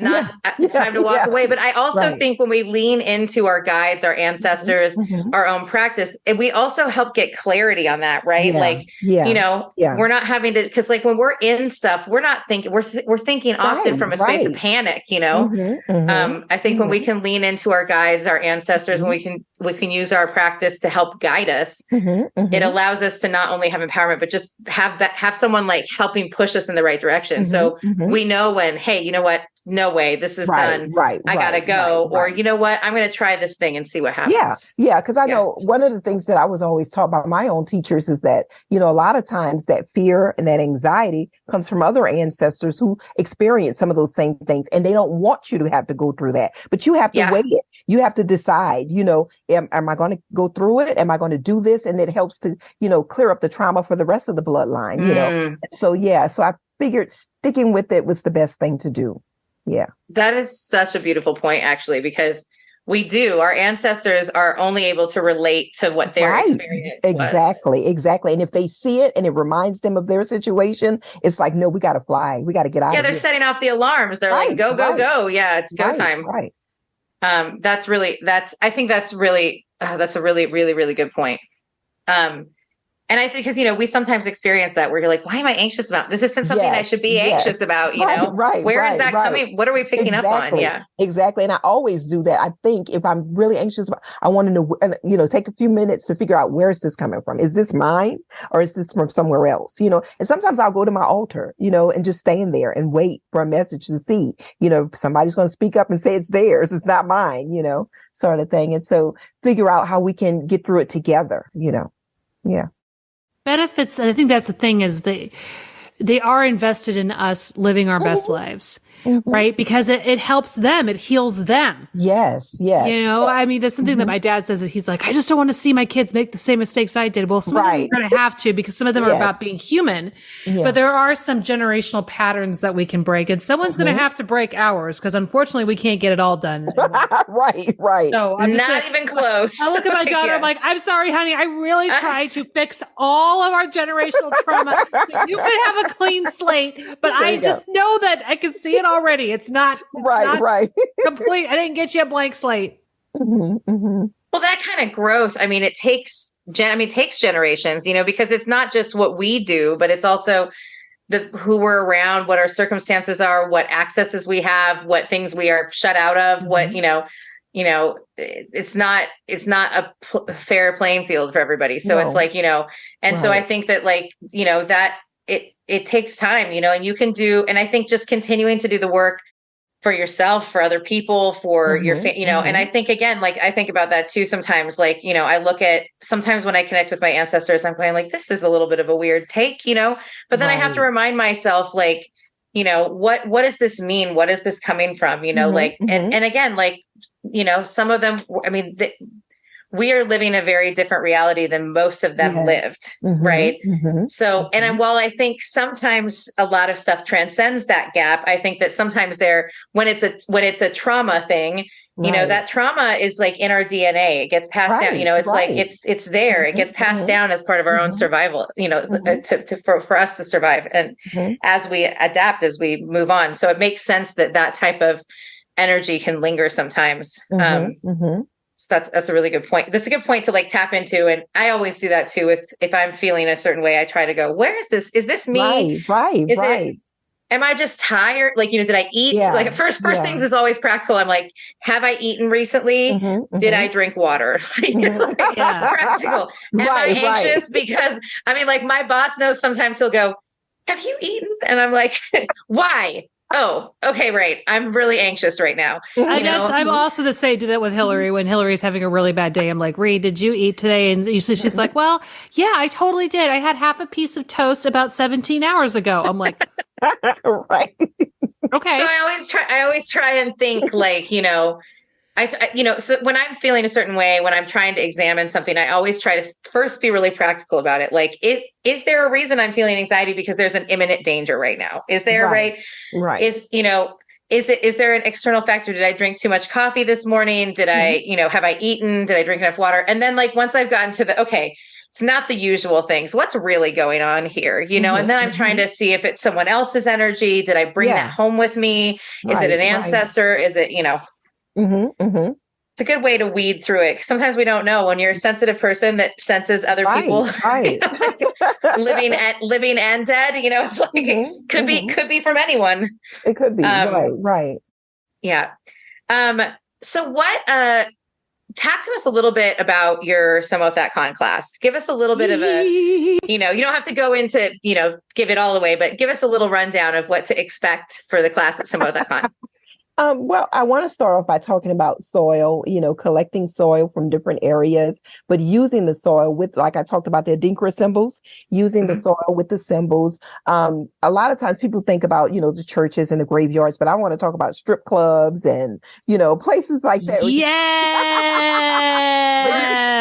time to walk away. But I also think when we lean into our guides, our ancestors, our own practice, and we also help get clarity on that, right? We're not having to, because like when we're in stuff, we're not thinking, we're thinking often from a space of panic, I think when we can lean into our guides, our ancestors, when we can use our practice to help guide us, it allows us to not only have empowerment, but just have someone like helping push us in the right direction. So we know when, hey, you know what? No way, this is done. I gotta go. Or you know what? I'm going to try this thing and see what happens. Yeah. Because I know one of the things that I was always taught by my own teachers is that, a lot of times that fear and that anxiety comes from other ancestors who experience some of those same things, and they don't want you to have to go through that. But you have to weigh it. You have to decide, am I going to go through it? Am I going to do this? And it helps to, clear up the trauma for the rest of the bloodline, So, so figured sticking with it was the best thing to do. Yeah. That is such a beautiful point, actually, because our ancestors are only able to relate to what their experience was. Exactly. And if they see it and it reminds them of their situation, it's like, no, we got to fly. We got to get out of here. Yeah, they're setting off the alarms. They're like, go, go, go. Yeah, it's go time. Right. I think that's a really, really, really good point. And I think, because, we sometimes experience that where you're like, why am I anxious about? This isn't something I should be anxious about, Where is that coming? What are we picking up on? Yeah, exactly. And I always do that. I think if I'm really anxious, I want to know, take a few minutes to figure out, where is this coming from? Is this mine or is this from somewhere else? And sometimes I'll go to my altar, and just stand there and wait for a message to see, somebody's going to speak up and say it's theirs. It's not mine, sort of thing. And so figure out how we can get through it together, Yeah. Benefits, and I think that's the thing, is they are invested in us living our best lives, right? Because it helps them, it heals them. Yes. I mean, that's something that my dad says, that he's like, I just don't want to see my kids make the same mistakes I did. Well, some of them are going to have to, because some of them are about being human, but there are some generational patterns that we can break, and someone's going to have to break ours, because unfortunately we can't get it all done. Right. So I'm not even close. I look at my daughter, I'm like, I'm sorry, honey, I really tried to fix all of our generational trauma so you could have a clean slate, but I just know that I can see it already. It's not right. complete. I didn't get you a blank slate. Well, that kind of growth, I mean, it takes generations, because it's not just what we do, but it's also who we're around, what our circumstances are, what accesses we have, what things we are shut out of, what, it's not a fair playing field for everybody. So it's like, so I think that that it takes time, and you can do, and I think just continuing to do the work for yourself, for other people, for your, and I think, again, I think about that too sometimes, I look at, sometimes when I connect with my ancestors, I'm going like, this is a little bit of a weird take, but then I have to remind myself, what does this mean? What is this coming from? And again, some of them, I mean, we are living a very different reality than most of them lived. Right. So, and while I think sometimes a lot of stuff transcends that gap, I think that sometimes when it's a trauma thing, that trauma is in our DNA. It gets passed down, it's it's there. It gets passed down as part of our own survival, for us to survive. And as we adapt, as we move on. So it makes sense that type of energy can linger sometimes. So that's a really good point. That's a good point to tap into. And I always do that too. If I'm feeling a certain way, I try to go, where is this? Is this me? Right. Am I just tired? Did I eat? First things is always practical. I'm like, have I eaten recently? Did I drink water? Practical. Am I anxious? Because my boss knows sometimes he'll go, have you eaten? And I'm like, why? Oh, okay, right. I'm really anxious right now. I'm also the same. Do that with Hillary when Hillary's having a really bad day. I'm like, Reed, did you eat today? And usually she's like, well, yeah, I totally did. I had half a piece of toast about 17 hours ago. I'm like, right. Okay. So I always try and think so when I'm feeling a certain way, when I'm trying to examine something, I always try to first be really practical about it. Is there a reason I'm feeling anxiety because there's an imminent danger right now? Is there right? Is there an external factor? Did I drink too much coffee this morning? Did I, have I eaten? Did I drink enough water? And then once I've gotten to it's not the usual things. What's really going on here? And then I'm trying to see if it's someone else's energy. Did I bring that home with me? Is it an ancestor? Is it, It's a good way to weed through it. Sometimes we don't know when you're a sensitive person that senses other people living and dead. It's could be from anyone. It could be right. Yeah. So what? Talk to us a little bit about your So Mote That Con class. Give us a little bit of a, you don't have to go into, give it all away, but give us a little rundown of what to expect for the class at So Mote That Con. Well, I want to start off by talking about soil, collecting soil from different areas, but using the soil with, like I talked about the Adinkra symbols, using the soil with the symbols. A lot of times people think about, the churches and the graveyards, but I want to talk about strip clubs and, places like that. Yes.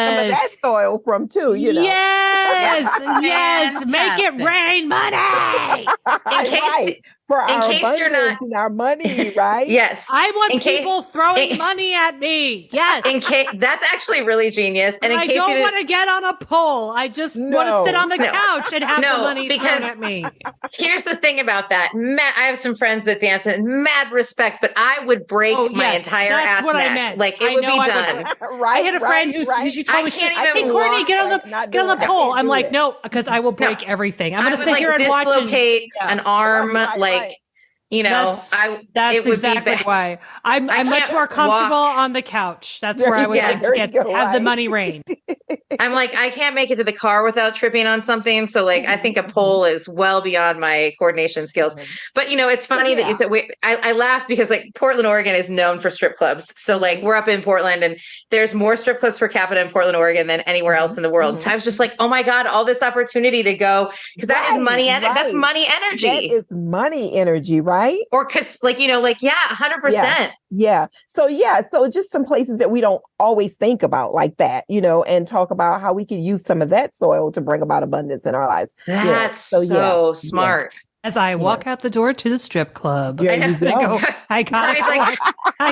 Some of that soil from too, Yes. Yes. Make it rain money. case for in our case you're not and our money, right? Yes. I want people throwing money at me. Yes. In case that's actually really genius. And in I case don't you want to get on a pole. I just want to sit on the couch and have the money thrown at me. Here's the thing about that. I have some friends that dance and mad respect, but I would break my entire ass neck. Like it would be done. I had a friend who she told me, "Hey, Courtney, get on the pole." I'm like, "No, because I will break everything. I'm going to sit here and watch and dislocate an arm, That's exactly why I'm much more comfortable on the couch. That's where I would like to have the money reign. I'm like, I can't make it to the car without tripping on something. So like, I think a pole is well beyond my coordination skills. But it's funny that you said, I laugh because like Portland, Oregon is known for strip clubs. So like we're up in Portland and there's more strip clubs per capita in Portland, Oregon than anywhere else in the world. So I was just like, oh my God, all this opportunity to go. Cause that is money. That's money energy. That is money energy, right? Or cause 100%. Yeah. So just some places that we don't always think about like that, and talk about how we can use some of that soil to bring about abundance in our lives. That's so smart. As I walk out the door to the strip club, I go,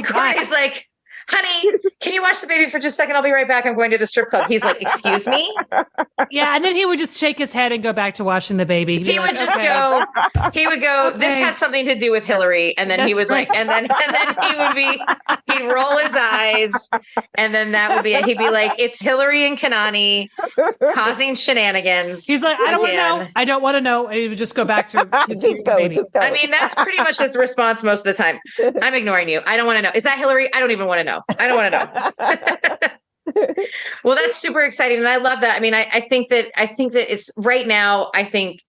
Courtney's like, honey, can you watch the baby for just a second? I'll be right back. I'm going to the strip club. He's like, excuse me? Yeah. And then he would just shake his head and go back to watching the baby. He would go, this has something to do with Hillary. And then he would he'd roll his eyes. And then that would be it. He'd be like, it's Hillary and Kanani causing shenanigans. He's like, I don't want to know. I don't want to know. And he would just go back to just go. I mean, that's pretty much his response most of the time. I'm ignoring you. I don't want to know. Is that Hillary? I don't even want to know. I don't want to know. Well, that's super exciting. And I love that. I mean, I think that it's right now, I think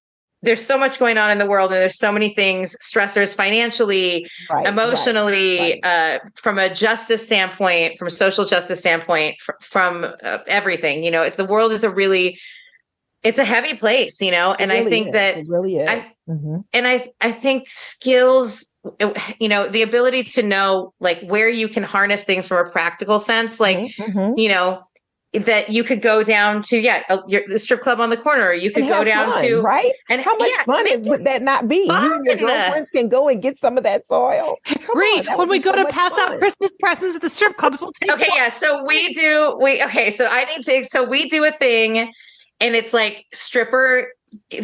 there's so much going on in the world and there's so many things, stressors financially, emotionally, from a justice standpoint, from a social justice standpoint, from everything, the world is it's a heavy place, and I think that it really is. I think skills, the ability to know like where you can harness things from a practical sense, like, that you could go down to, the strip club on the corner, or you could go down to, right? And how much fun would that not be? You and your girlfriends can go and get some of that soil. When we go to pass out Christmas presents at the strip clubs, we'll take so we do, so we do a thing, and it's like stripper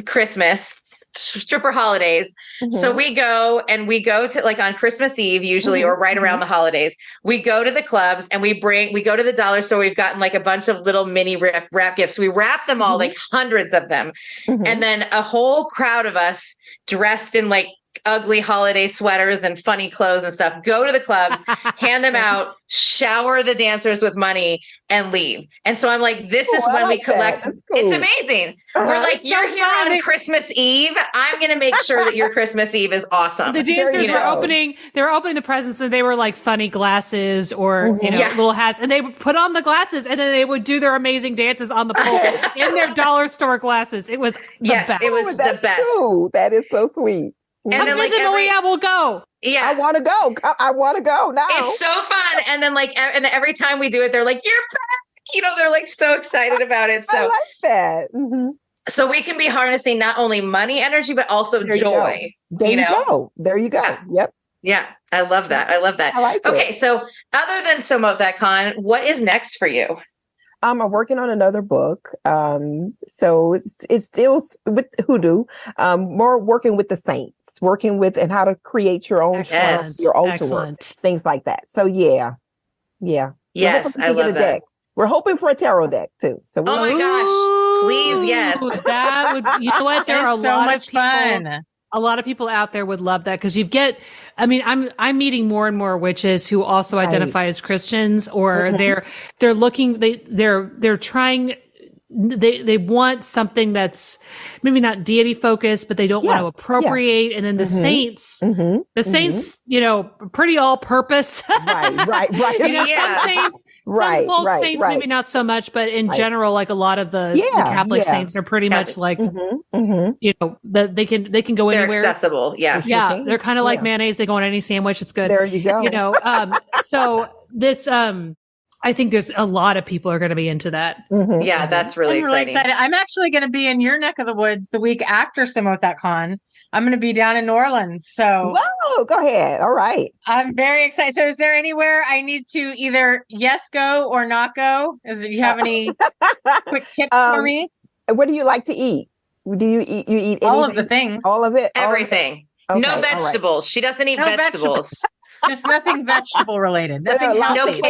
Christmas, stripper holidays. So we go to like on Christmas Eve usually, or right around the holidays, we go to the clubs and we go to the dollar store. We've gotten like a bunch of little mini wrap gifts. We wrap them all, like hundreds of them. And then a whole crowd of us dressed in like ugly holiday sweaters and funny clothes and stuff, go to the clubs, hand them out, shower the dancers with money, and leave. And so I'm like, this is when we collect. Cool. It's amazing. We're like, you're here on Christmas Eve. I'm going to make sure that your Christmas Eve is awesome. The dancers were opening the presents, and they were like funny glasses or little hats, and they would put on the glasses, and then they would do their amazing dances on the pole in their dollar store glasses. It was the best. It was the best. True. That is so sweet. And then visit Mawiyah, we'll go. Yeah. I want to go. I want to go now. It's so fun. And then and every time we do it, they're like, you're back. They're like so excited about it. So I like that. So we can be harnessing not only money energy, but also joy. There you go. Yeah. Yep. Yeah. I love that. I like it. So other than So Mote That Con, what is next for you? I'm working on another book. So it's still with Hoodoo, more working with the saints, working with and how to create your own trust, your altar work, things like that. So yeah. Yes, I love that. Deck. We're hoping for a tarot deck too. So oh my gosh, please, yes. That would, you know what? There are so much fun. A lot of people out there would love that because I'm meeting more and more witches who also identify as Christians, or they're looking, they're trying, they want something that's maybe not deity focused, but they don't want to appropriate. And then the saints, pretty all purpose. Right. Some saints, some folk saints, maybe not so much, but in general, like a lot of the Catholic saints are pretty much like, they can go they're anywhere. Accessible. Yeah. Yeah. They're kind of like mayonnaise. They go on any sandwich. It's good. There you go. So this, I think there's a lot of people are going to be into that. Yeah, that's really exciting. I'm actually going to be in your neck of the woods the week after So Mote That Con. I'm going to be down in New Orleans. So Whoa, go ahead. All right. I'm very excited. So is there anywhere I need to either go or not go? Do you have any quick tips for me? What do you like to eat? Do you eat anything? All of the things. All of it? Everything. Okay, no all right. vegetables. She doesn't eat vegetables. Just nothing vegetable related. Nothing There are healthy.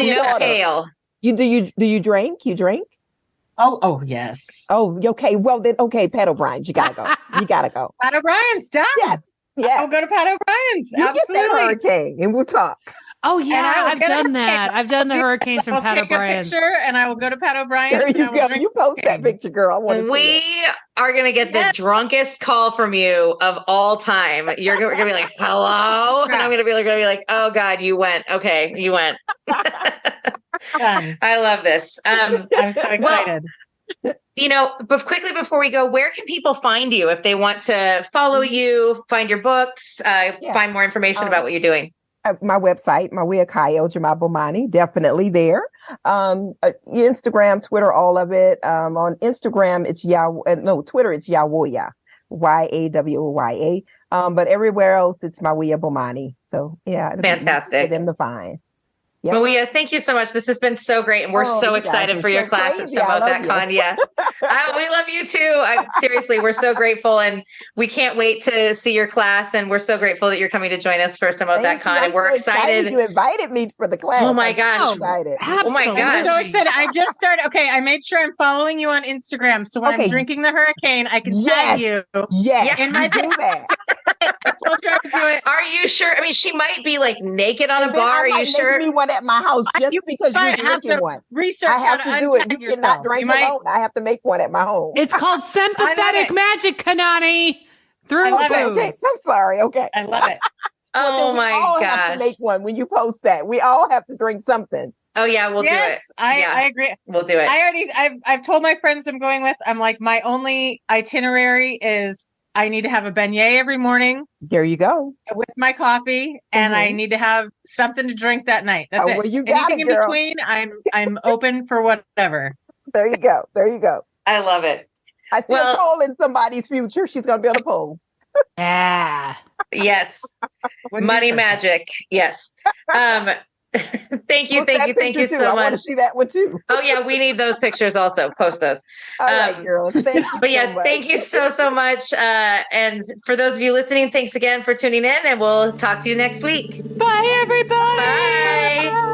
No kale. Do you drink? You drink? Oh yes. Oh, okay. Well then, okay, Pat O'Brien's. You gotta go. You gotta go. Pat O'Brien's done. Yes. I'll go to Pat O'Brien's. You Absolutely. get that hurricane, and we'll talk. Oh yeah, will I've get a done that. I've done the hurricanes from I'll Pat take O'Brien's. a picture, and I will go to Pat O'Brien's. There you and I will go. drink You post that picture, girl. I want to see We it. are going to get the drunkest call from you of all time. You're going to be like, hello? And I'm going to be like, oh God, you went. Okay, you went. Done. I love this. I'm so excited. But quickly before we go, where can people find you if they want to follow you, find your books, find more information about what you're doing? My website, Mawiyah Kai EL-Jamah Bomani, definitely there. Instagram, Twitter, all of it. On Instagram, it's Twitter, it's Yawoya, Yawoya. But everywhere else, it's Mawiyah Bomani. So yeah, fantastic. For them to find. Yep. Mawiyah, thank you so much. This has been so great. And we're so excited for your class at So Mote That Con. Yeah. We love you too. Seriously, we're so grateful. And we can't wait to see your class. And we're so grateful that you're coming to join us for So Mote That Con. And we're excited. You invited me for the class. Oh my gosh. I'm excited. Oh my gosh. I'm so excited. I just started. Okay, I made sure I'm following you on Instagram. So when I'm drinking the hurricane, I can tag you. Yes. In my do that. I told you I would do it. Are you sure? I mean, she might be like naked on a bar. Are you sure? Me one at my house just because you're drinking one. Research I have to do it. You yourself. cannot drink alone. I have to make one at my home. It's called sympathetic magic, Kanani. Through booze. Okay, I'm sorry. Okay. I love it. Oh my gosh. Have to make one when you post that. We all have to drink something. Oh yeah, we'll do it. I agree. We'll do it. I've told my friends I'm going with. I'm like, my only itinerary is I need to have a beignet every morning. There you go. With my coffee, and I need to have something to drink that night. That's it. Well, you got anything it, in girl. between, I'm open for whatever. There you go. There you go. I love it. I see a poll in somebody's future. She's going to be on a poll. Yeah. Yes. Money magic. Yes. Thank you so much. I want to see that one too. Oh yeah, we need those pictures also. Post those. All right, girls. Thank you. But yeah, thank you so much. And for those of you listening, thanks again for tuning in, and we'll talk to you next week. Bye, everybody. Bye.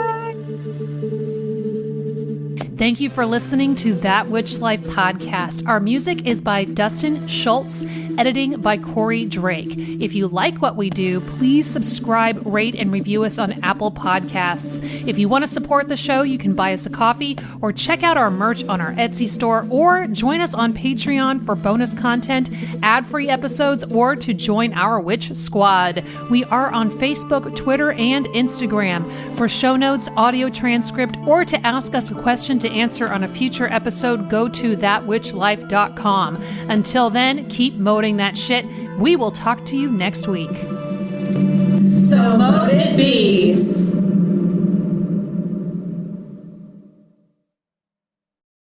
Thank you for listening to That Witch Life podcast. Our music is by Dustin Schultz, editing by Corey Drake. If you like what we do, please subscribe, rate, and review us on Apple Podcasts. If you want to support the show, you can buy us a coffee or check out our merch on our Etsy store or join us on Patreon for bonus content, ad-free episodes, or to join our witch squad. We are on Facebook, Twitter, and Instagram. For show notes, audio transcript, or to ask us a question to answer on a future episode, go to thatwitchlife.com. Until then, keep moting that shit. We will talk to you next week. So mote it be.